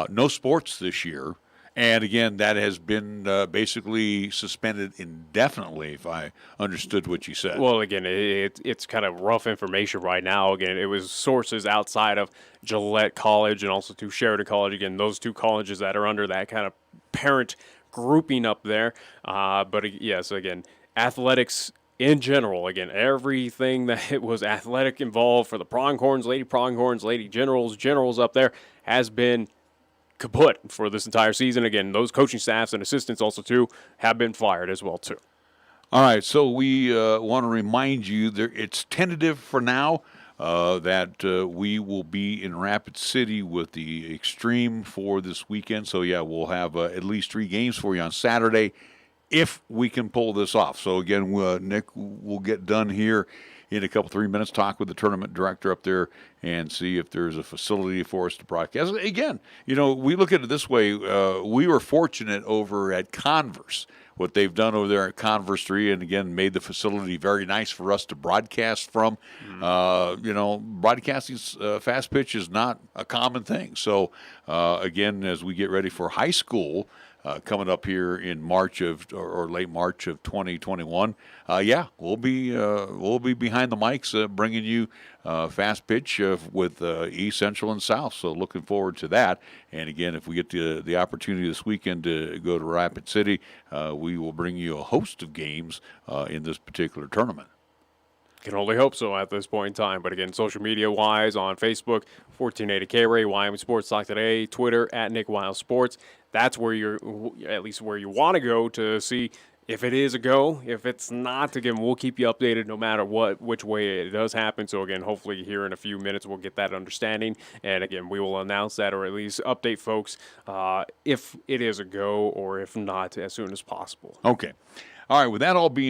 no sports this year. And again, that has been basically suspended indefinitely, if I understood what you said. Well, again, it's kind of rough information right now. Again, it was sources outside of Gillette College and also to Sheridan College. Again, those two colleges that are under that kind of parent grouping up there. But yes, again, athletics in general, again, everything that it was athletic involved for the Pronghorns, Lady Generals up there has been kaput for this entire season. Again, those coaching staffs and assistants also too have been fired as well too. All right, so we want to remind you that it's tentative for now that we will be in Rapid City with the Extreme for this weekend. So yeah, we'll have at least 3 games for you on Saturday if we can pull this off. So again, Nick will get done here in a couple, 3 minutes, talk with the tournament director up there and see if there's a facility for us to broadcast. Again, we look at it this way. We were fortunate over at Converse, what they've done over there at Converse 3, and again, made the facility very nice for us to broadcast from. Broadcasting fast pitch is not a common thing. So, again, as we get ready for high school, coming up here in March or late March of 2021. We'll be behind the mics bringing you fast pitch with East, Central, and South. So looking forward to that. And again, if we get the opportunity this weekend to go to Rapid City, we will bring you a host of games in this particular tournament. Can only hope so at this point in time. But again, social media-wise, on Facebook, 1480 KRAE, Wyoming Sports Talk Today, Twitter, at Nick Wiles Sports. That's where at least where you want to go to see if it is a go. If it's not, again, we'll keep you updated no matter which way it does happen. So again, hopefully here in a few minutes we'll get that understanding. And again, we will announce that, or at least update folks if it is a go or if not, as soon as possible. Okay. All right, with that all being